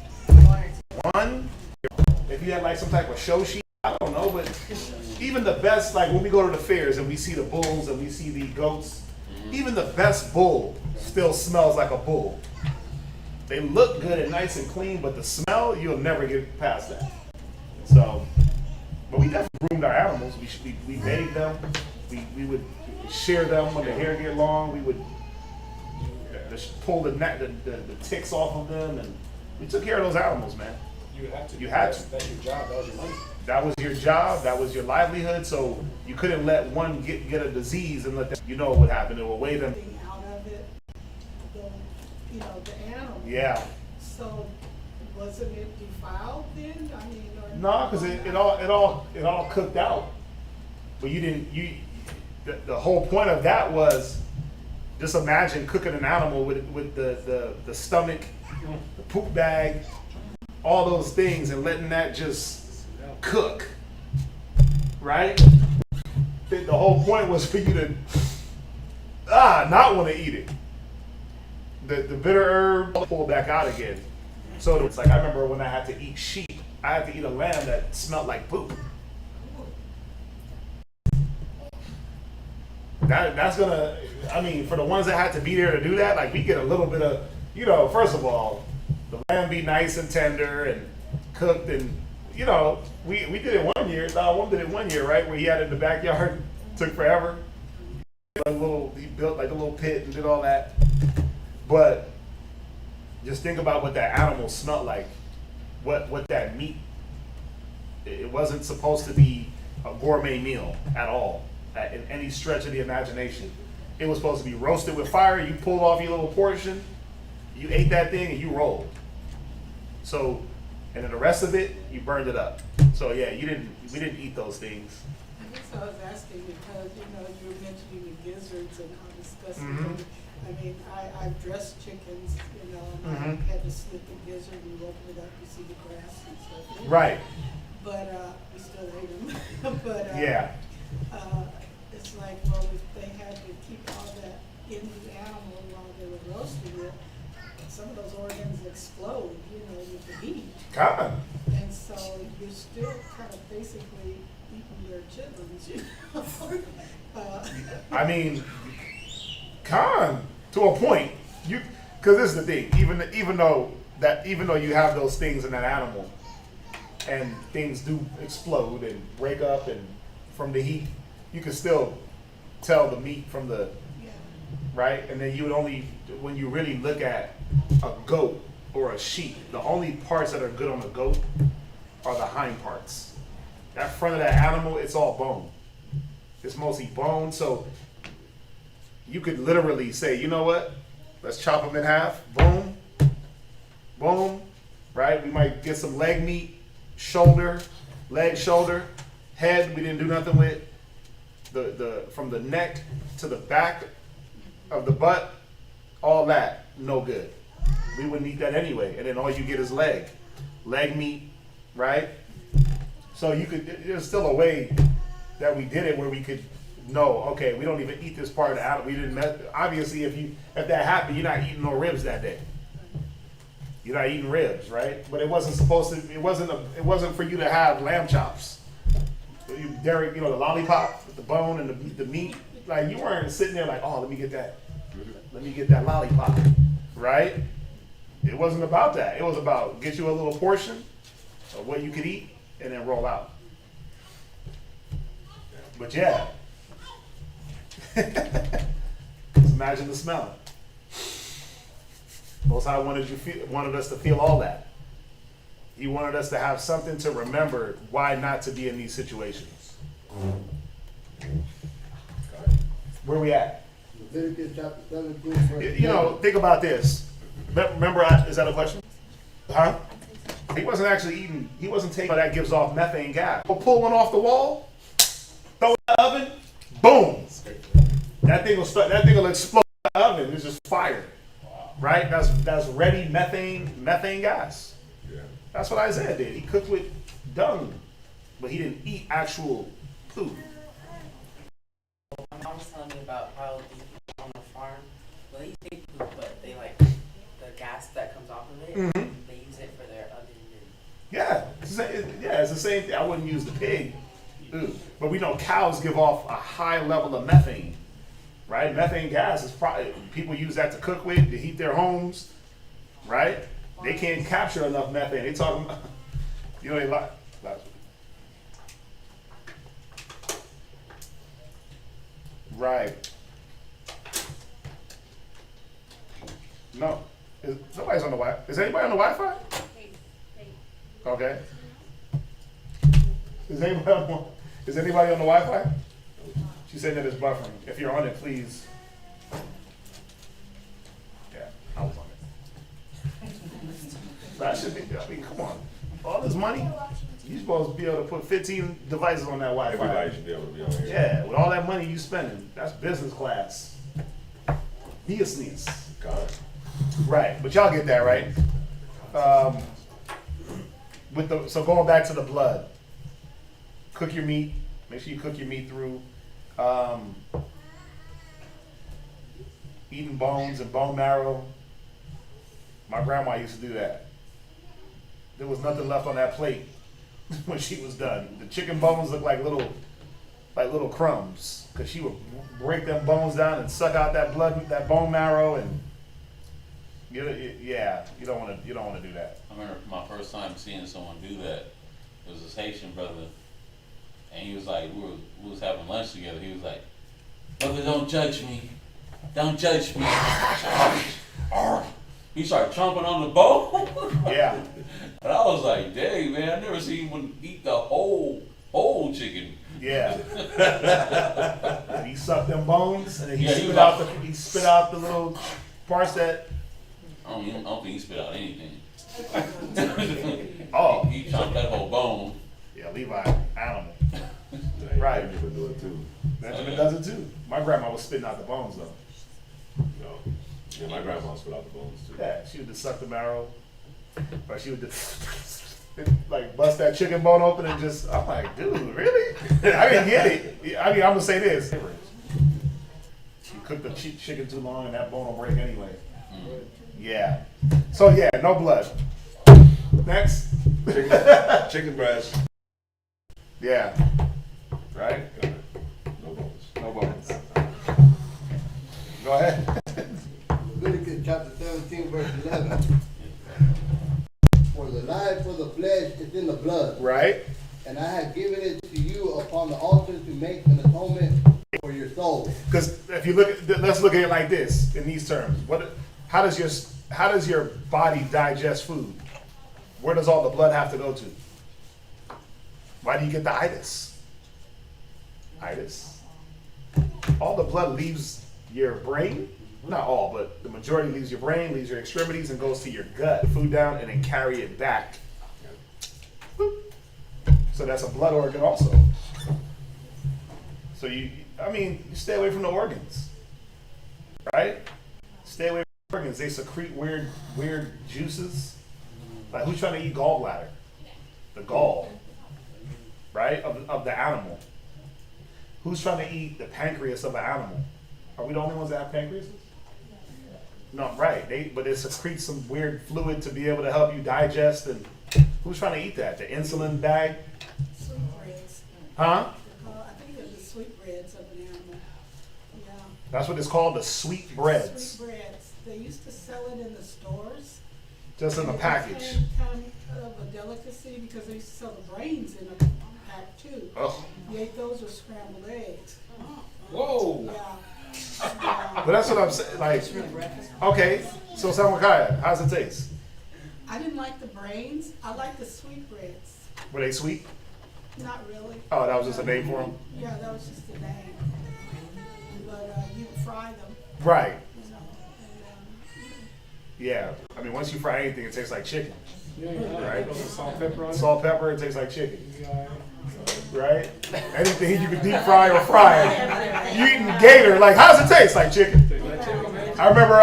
one. If you had like some type of show sheep, I don't know. But even the best, like when we go to the fairs and we see the bulls and we see the goats, Even the best bull still smells like a bull. They look good and nice and clean, but the smell, you'll never get past that. So, but we definitely groomed our animals. We bathed them. We would shear them when the hair get long. We would pull the ticks off of them, and we took care of those animals, man. You had to. You had to. That's your job. That was your money. That was your job. That was your livelihood. So you couldn't let one get a disease and let them, you know what would happen. It will weigh them. Out of it, the animal. Yeah. So wasn't it defiled then? I mean, or No, because it all cooked out. But the whole point of that was just imagine cooking an animal with the stomach, the poop bag, all those things, and letting that just cook, right? The whole point was for you to not want to eat it. The bitter herb pull back out again. So it's like I remember when I had to eat sheep, I had to eat a lamb that smelled like poop. That's gonna, I mean, for the ones that had to be there to do that, like we get a little bit of, first of all, the lamb be nice and tender and cooked, and we did it one year. One did it one year, right, where he had it in the backyard. Took forever. He built like a little pit and did all that. But just think about what that animal smelled like. What that meat. It wasn't supposed to be a gourmet meal at all, in any stretch of the imagination. It was supposed to be roasted with fire. You pulled off your little portion, you ate that thing, and you rolled. So, and then the rest of it, you burned it up. So yeah, we didn't eat those things. I guess I was asking because, you were mentioning the gizzards and how disgusting. Mhm. I mean, I've dressed chickens, and I had to slit the gizzard and open it up to see the grass and stuff. Right. But we still ate them. But Yeah. it's like, well, if they had to keep all that in the animal while they were roasting it, some of those organs explode, with the heat. Come on. And so you're still kind of basically eating your chitlins, I mean, to a point, because this is the thing. Even though you have those things in that animal, and things do explode and break up, and from the heat, you can still tell the meat from the right. And then you would only, when you really look at a goat or a sheep, the only parts that are good on a goat are the hind parts. That front of that animal, it's all bone. It's mostly bone. So you could literally say, you know what? Let's chop them in half. Boom. Boom. Right? We might get some leg meat, leg, shoulder, head. We didn't do nothing with. The from the neck to the back of the butt, all that, no good. We wouldn't eat that anyway. And then all you get is leg meat, right? So there's still a way that we did it where we could know, okay, we don't even eat this part of the animal. We didn't obviously if that happened, you're not eating no ribs that day. You're not eating ribs, right? But it wasn't for you to have lamb chops. Derek, the lollipop with the bone and the meat. Like you weren't sitting there like, oh, let me get that lollipop, right? It wasn't about that. It was about get you a little portion of what you could eat and then roll out. But yeah, just imagine the smell. Most High wanted us to feel all that. He wanted us to have something to remember why not to be in these situations. Where we at? Leviticus chapter 17, verse 10. Think about this. Remember, is that a question? Huh? He wasn't actually eating, he wasn't taking that gives off methane gas. We'll pull one off the wall, throw it in the oven, boom. That thing will explode in the oven. It's just fire. Right? That's ready methane gas. Yeah. That's what Isaiah did. He cooked with dung, but he didn't eat actual food. My mom was telling me about how these people on the farm, well, they take food, but they like the gas that comes off of it, they use it for their oven. It's the same thing. I wouldn't use the pig, but we know cows give off a high level of methane, right? right? Methane gas is probably, people use that to cook with, to heat their homes, right? They can't capture enough methane. They talking about, you know, they like. Right. No. Nobody's on the Wi-Fi. Is anybody on the Wi-Fi? Okay. Is anybody on the Wi-Fi? She said that it's buffering. If you're on it, please. Yeah, I was on it. That should be, I mean, come on. All this money, you're supposed to be able to put 15 devices on that Wi-Fi. Everybody should be able to be on here. Yeah, with all that money you spending, that's business class. Business. God. Right, but y'all get that, right? So going back to the blood, cook your meat. Make sure you cook your meat through. Eating bones and bone marrow. My grandma used to do that. There was nothing left on that plate when she was done. The chicken bones looked like little crumbs, because she would break them bones down and suck out that blood, that bone marrow, and you don't want to do that. I remember my first time seeing someone do that. It was this Haitian brother, and he was like, we was having lunch together. He was like, "Brother, don't judge me. Don't judge me." He started chomping on the bone. Yeah. And I was like, "Dang, man, I never seen him eat the whole chicken." Yeah. And he sucked them bones, and then he Yeah, spit out the little parts that. I don't think he spit out anything. Oh. He chomped that whole bone. Yeah, Levi, animal. Right. Benjamin do it too. Benjamin does it too. My grandma was spitting out the bones though. No. Yeah, my grandma spit out the bones too. Yeah, she would just suck the marrow, or she would just like bust that chicken bone open and just. I'm like, dude, really? I didn't get it. I mean, I'm gonna say this: you cook the chicken too long, and that bone will break anyway. Mm. Yeah. So yeah, no blood. Next. Chicken breast. Yeah. Right. No bones. No bones. Go ahead. Leviticus chapter 17, verse 11. For the life of the flesh is in the blood. Right. And I have given it to you upon the altar to make an atonement for your soul. Because if you let's look at it like this in these terms. How does your body digest food? Where does all the blood have to go to? Why do you get the itis? Itis. All the blood leaves your brain. Not all, but the majority leaves your brain, leaves your extremities, and goes to your gut. Food down and then carry it back. So that's a blood organ also. So you stay away from the organs, right? Stay away from the organs. They secrete weird juices. Like who's trying to eat gallbladder? The gall, right, of the animal. Who's trying to eat the pancreas of an animal? Are we the only ones that have pancreases? No, right. But it secretes some weird fluid to be able to help you digest. And who's trying to eat that? The insulin bag? Sweetbreads. Huh? I think they're the sweetbreads of an animal. Yeah. That's what it's called, the sweet breads. Sweetbreads. They used to sell it in the stores. Just in a package. Kind of a delicacy because they used to sell the brains in a pack too. Oh. You ate those with scrambled eggs. Whoa. Yeah. But that's what I'm saying. Like, okay, so Samakaya, how's it taste? I didn't like the brains. I like the sweetbreads. Were they sweet? Not really. Oh, that was just a name for them? Yeah, that was just a name. But you fry them. Right. You know, and, Yeah. I mean, once you fry anything, it tastes like chicken. Right? Salt, pepper on it. Salt, pepper, it tastes like chicken. Right? Anything you can deep fry or fry. You eating gator, like, how does it taste? Like chicken. I remember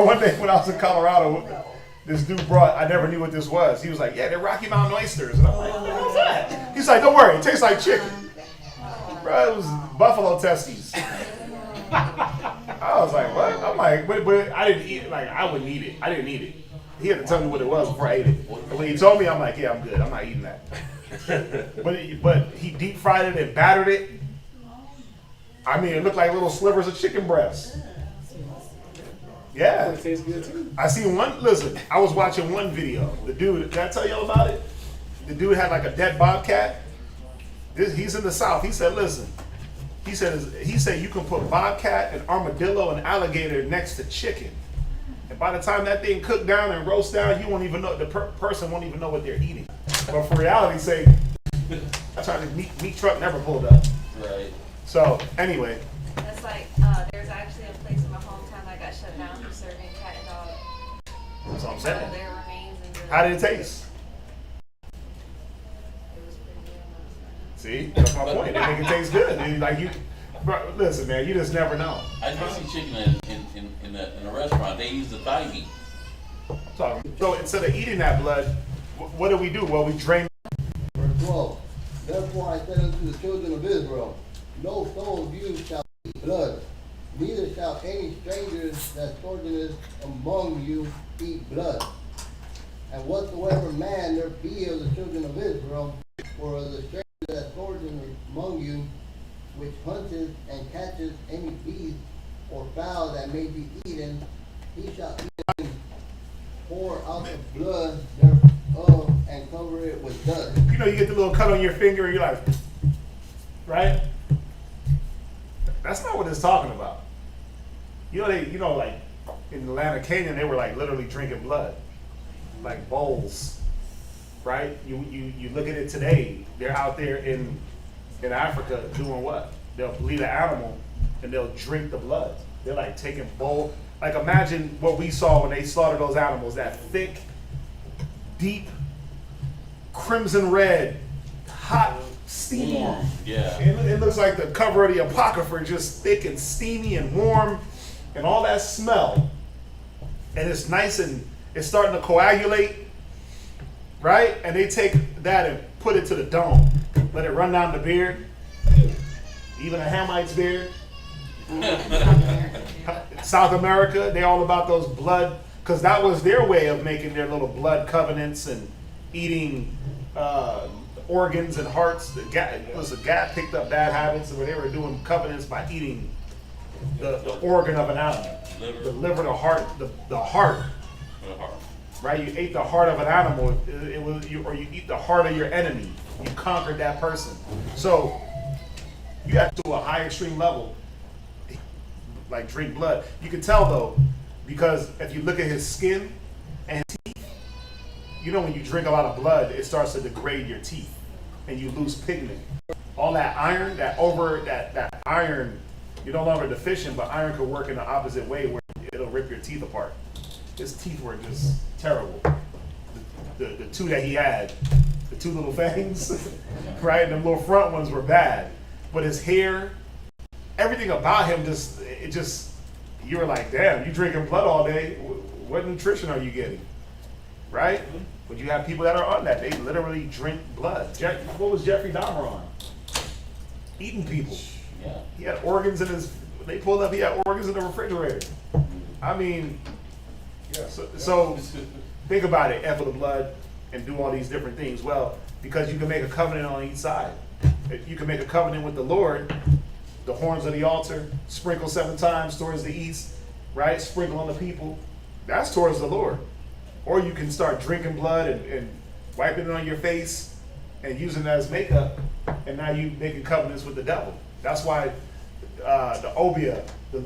one day when I was in Colorado, this dude I never knew what this was. He was like, yeah, they're Rocky Mountain oysters. And I'm like, what is that? He's like, don't worry, it tastes like chicken. Bro, it was buffalo testes. I was like, what? I'm like, but I didn't eat it. Like, I wouldn't eat it. I didn't eat it. He had to tell me what it was before I ate it. And when he told me, I'm like, yeah, I'm good. I'm not eating that. But he deep fried it and battered it. I mean, it looked like little slivers of chicken breast. Yeah. It tastes good too. I seen one, listen, I was watching one video. The dude, did I tell y'all about it? The dude had like a dead bobcat. He's in the South. He said, listen, he said you can put bobcat and armadillo and alligator next to chicken. And by the time that thing cooked down and roast down, you won't even know, the person won't even know what they're eating. But for reality's sake, that's why the meat truck never pulled up. Right. So, anyway. That's like, there's actually a place in my hometown that got shut down for serving cat and dog. That's what I'm saying. Their remains and How did it taste? it was pretty good. See, that's my point. They make it taste good. They, like you, bro, listen, man, you just never know. I did see chicken in a restaurant. They use the thigh meat. So instead of eating that blood, what do we do? Well, we drain. Verse 12. Therefore I said unto the children of Israel, no soul of you shall eat blood, neither shall any stranger that sojourneth among you eat blood. And whatsoever man there be of the children of Israel, or of the stranger that sojourneth among you, which hunteth and catcheth any beast or fowl that may be eaten, he shall eat and pour out the blood thereof and cover it with dust. You know, you get the little cut on your finger, and you're like, right? That's not what it's talking about. You know, like in the land of Canaan, they were like literally drinking blood, like bowls, right? You look at it today. They're out there in Africa doing what? They'll bleed an animal and they'll drink the blood. They're like taking bowl. Like imagine what we saw when they slaughtered those animals. That thick, deep, crimson red, hot, steamy. Warm, yeah. It looks like the cover of the Apocrypha, just thick and steamy and warm, and all that smell. And it's nice and it's starting to coagulate, right? And they take that and put it to the dome, let it run down the beard, even a Hamite's beard. South America, they're all about those blood, because that was their way of making their little blood covenants and eating organs and hearts. Gad picked up bad habits where they were doing covenants by eating the organ of an animal. The liver, the heart, the heart. Right? You ate the heart of an animal, or you eat the heart of your enemy. You conquered that person. So you got to a high extreme level, like drink blood. You can tell though, because if you look at his skin and teeth, you know when you drink a lot of blood, it starts to degrade your teeth and you lose pigment. All that iron, that iron, you're no longer deficient, but iron could work in the opposite way where it'll rip your teeth apart. His teeth were just terrible. The two that he had, the two little fangs, right? And the little front ones were bad. But his hair, everything about him you were like, damn, you drinking blood all day. What nutrition are you getting? Right? But you have people that are on that. They literally drink blood. What was Jeffrey Dahmer on? Eating people. Yeah. He had organs in his, they pulled up, he had organs in the refrigerator. I mean, so think about it, F with the blood and do all these different things. Well, because you can make a covenant on each side. You can make a covenant with the Lord, the horns of the altar, sprinkle 7 times towards the east, right? Sprinkle on the people. That's towards the Lord. Or you can start drinking blood and wiping it on your face and using it as makeup, and now you making covenants with the devil. That's why the obia, the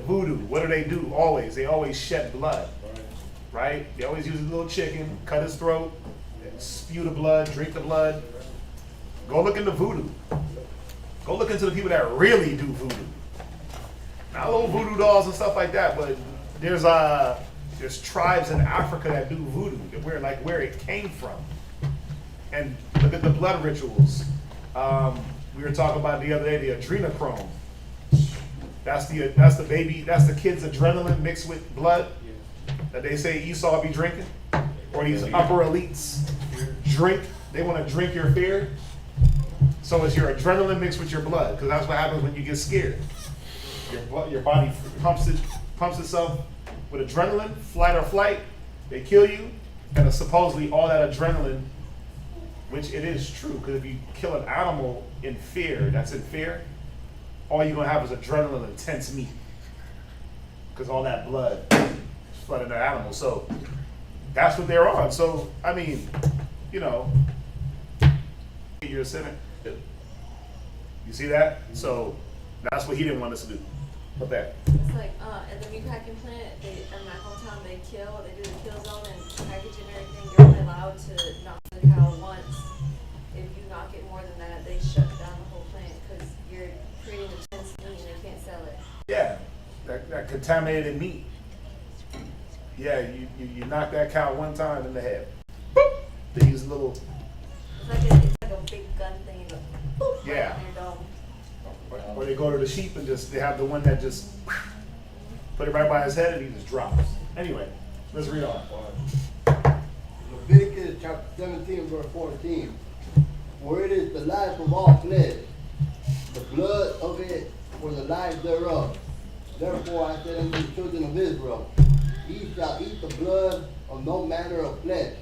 voodoo, what do? Always, they always shed blood, right? They always use a little chicken, cut his throat, spew the blood, drink the blood. Go look into voodoo. Go look into the people that really do voodoo. Not little voodoo dolls and stuff like that, but there's tribes in Africa that do voodoo, where it came from. And look at the blood rituals. We were talking about the other day, the adrenochrome. That's the kid's adrenaline mixed with blood that they say Esau be drinking. Or these upper elites drink. They want to drink your fear. So it's your adrenaline mixed with your blood, because that's what happens when you get scared. Your body pumps itself with adrenaline, flight or flight. They kill you, and supposedly all that adrenaline, which it is true, because if you kill an animal in fear, that's in fear, all you're gonna have is adrenaline and tense meat. Because all that blood is flooding the animal. So that's what they're on. So, I mean, you know, you're a sinner. You see that? So that's what he didn't want us to do. But that. It's like, at the meatpacking plant, in my hometown, they do the kill zone and packaging and everything. You're only allowed to knock the cow once. If you knock it more than that, they shut down the whole plant because you're creating a tense meat and they can't sell it. Yeah, that contaminated meat. Yeah, you knock that cow one time in the head. Boop! They use a little. It's like a big gun thing. You go, boop, Yeah. right on your dome. Or they go to the sheep and they have the one that just put it right by his head and he just drops. Anyway, let's read on. Leviticus chapter 17, verse 14. For it is the life of all flesh, the blood of it for the life thereof. Therefore I said unto the children of Israel, ye shall eat the blood of no manner of flesh.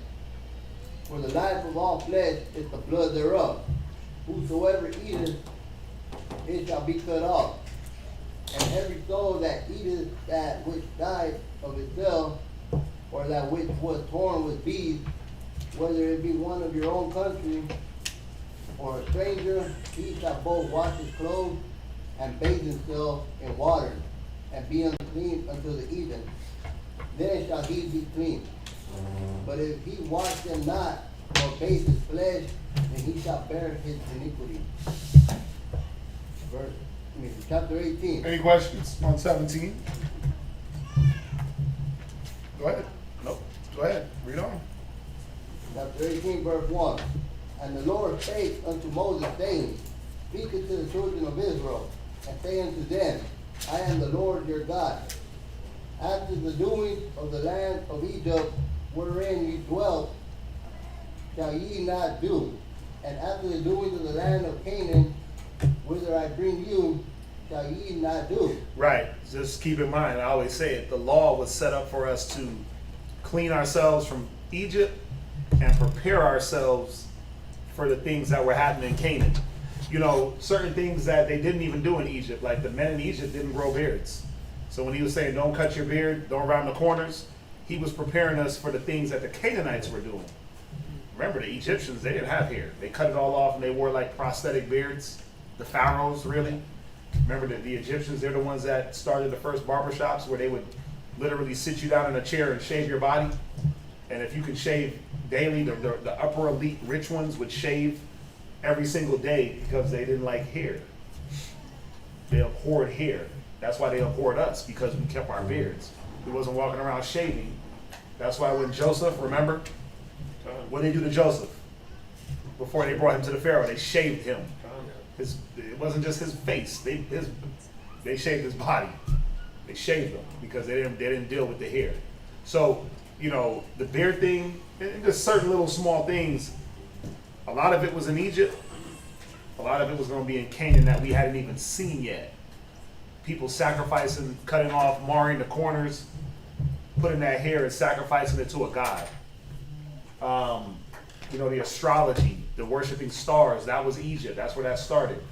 For the life of all flesh is the blood thereof. Whosoever eateth, it shall be cut off. And every soul that eateth that which died of itself, or that which was torn with beasts, whether it be one of your own country or a stranger, he shall both wash his clothes and bathe himself in water, and be unclean until the even. Then shall he be clean. But if he wash them not, or bathe his flesh, then he shall bear his iniquity. Chapter 18. Any questions on 17? Go ahead. Nope. Go ahead. Read on. Chapter 18, verse 1. And the Lord spake unto Moses, saying, Speak unto the children of Israel, and say unto them, I am the Lord your God. After the doing of the land of Egypt, wherein ye dwelt, shall ye not do. And after the doing of the land of Canaan, whither I bring you, shall ye not do. Right. Just keep in mind, I always say it, the law was set up for us to clean ourselves from Egypt and prepare ourselves for the things that were happening in Canaan. You know, certain things that they didn't even do in Egypt, like the men in Egypt didn't grow beards. So when he was saying, don't cut your beard, don't round the corners, he was preparing us for the things that the Canaanites were doing. Remember, the Egyptians, they didn't have hair. They cut it all off and they wore like prosthetic beards. The pharaohs, really. Remember that the Egyptians, they're the ones that started the first barbershops where they would literally sit you down in a chair and shave your body. And if you could shave daily, the upper elite rich ones would shave every single day because they didn't like hair. They abhorred hair. That's why they abhorred us, because we kept our beards. We wasn't walking around shaving. That's why when Joseph, remember, what did they do to Joseph? Before they brought him to the Pharaoh, they shaved him. It wasn't just his face. They shaved his body. They shaved him because they didn't deal with the hair. So, you know, the beard thing, and just certain little small things, a lot of it was in Egypt. A lot of it was going to be in Canaan that we hadn't even seen yet. People sacrificing, cutting off, marring the corners, putting that hair and sacrificing it to a god. You know, the astrology, the worshiping stars, that was Egypt. That's where that started.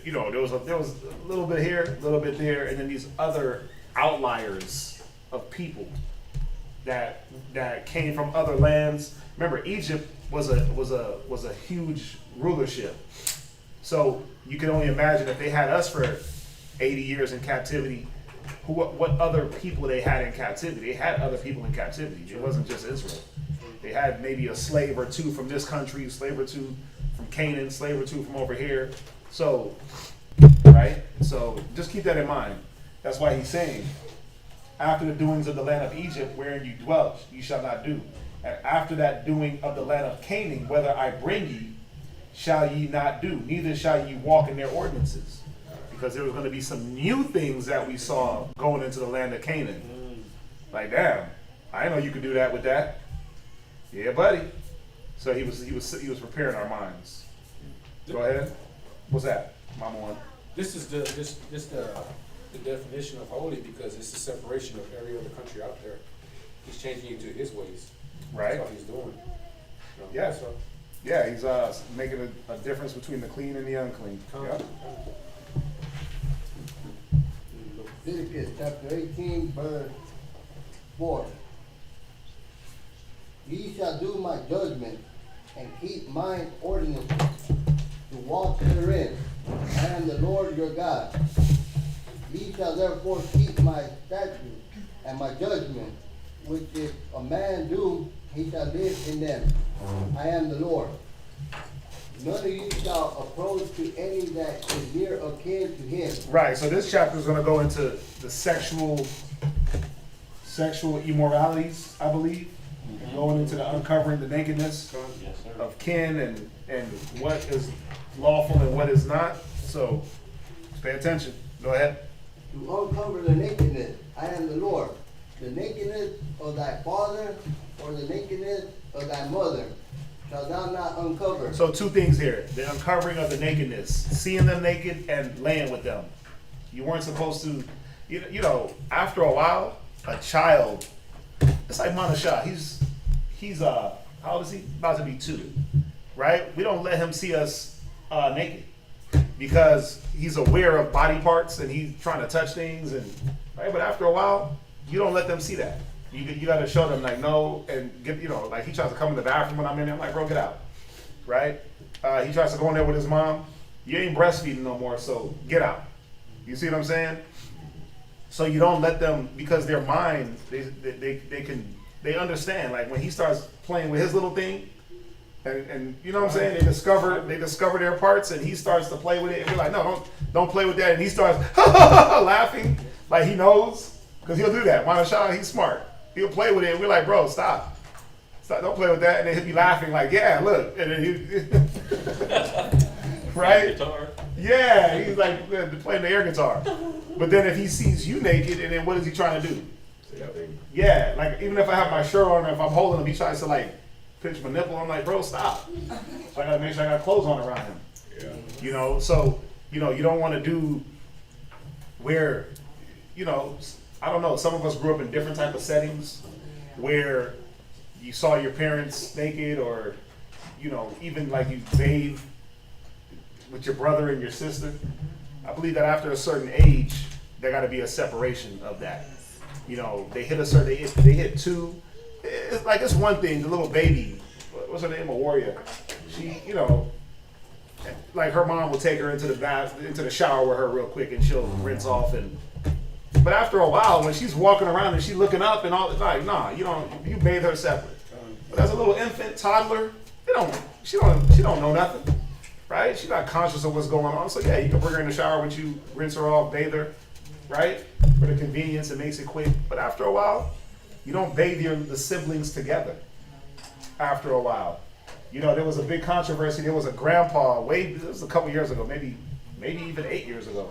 You know, there was a little bit here, a little bit there, and then these other outliers of people that came from other lands. Remember, Egypt was a huge rulership. So you can only imagine if they had us for 80 years in captivity, what other people they had in captivity. They had other people in captivity. It wasn't just Israel. They had maybe a slave or two from this country, a slave or two from Canaan, slave or two from over here. So, right? So just keep that in mind. That's why he's saying, after the doings of the land of Egypt, wherein you dwelt, you shall not do. And after that doing of the land of Canaan, whether I bring ye, shall ye not do, neither shall ye walk in their ordinances. Because there was going to be some new things that we saw going into the land of Canaan. Like, damn, I didn't know you could do that with that. Yeah, buddy. So he was preparing our minds. Go ahead. What's that, Mama One? This is the definition of holy, because it's the separation of every other country out there. He's changing you to his ways. Right. That's what he's doing. Yeah. So Yeah, he's making a difference between the clean and the unclean. Yep. Leviticus chapter 18, verse 4. Ye shall do my judgment and keep mine ordinances to walk therein. I am the Lord your God. Ye shall therefore keep my statutes and my judgment, which if a man do, he shall live in them. I am the Lord. None of you shall approach to any that is near akin to him. Right. So this chapter is going to go into the sexual immoralities, I believe, and going into the uncovering the nakedness Yes, sir. of kin and what is lawful and what is not. So pay attention. Go ahead. To uncover the nakedness, I am the Lord. The nakedness of thy father or the nakedness of thy mother shall thou not uncover. So two things here. The uncovering of the nakedness. Seeing them naked and laying with them. You weren't supposed to, you know, after a while, a child, it's like Manasha. He's how old is he? About to be 2. Right? We don't let him see us naked. Because he's aware of body parts and he's trying to touch things, and right. But after a while, you don't let them see that. You got to show them like no, and get, you know, like he tries to come in the bathroom when I'm in there. I'm like, bro, get out, right? He tries to go in there with his mom. You ain't breastfeeding no more, so get out. You see what I'm saying? So you don't let them, because their mind, they understand. Like when he starts playing with his little thing. And you know what I'm saying? They discover their parts, and he starts to play with it. And we're like, no, don't play with that. And he starts laughing, like he knows, because he'll do that. Manasha, he's smart. He'll play with it. And we're like, bro, stop, don't play with that. And then he'll be laughing, like, yeah, look. And then he, right? Guitar. Yeah, he's like playing the air guitar. But then if he sees you naked, and then what is he trying to do? Yeah, like even if I have my shirt on, and if I'm holding him, he tries to like pinch my nipple. I'm like, bro, stop. So I gotta make sure I got clothes on around him. Yeah. You know, so, you know, you don't want to do where, you know, I don't know, some of us grew up in different type of settings where you saw your parents naked, or, you know, even like you bathe with your brother and your sister. I believe that after a certain age, there got to be a separation of that. You know, they hit a certain, they hit 2. It's like, it's one thing, the little baby, what's her name, a warrior. She, you know, like her mom will take her into the shower with her real quick, and she'll rinse off. But after a while, when she's walking around and she's looking up and all, like, nah, you bathe her separate. But as a little infant, toddler, she don't know nothing, right? She's not conscious of what's going on. So yeah, you can bring her in the shower with you, rinse her off, bathe her, right? For the convenience, it makes it quick. But after a while, you don't bathe the siblings together after a while. You know, there was a big controversy. There was a grandpa, it was a couple years ago, maybe even 8 years ago.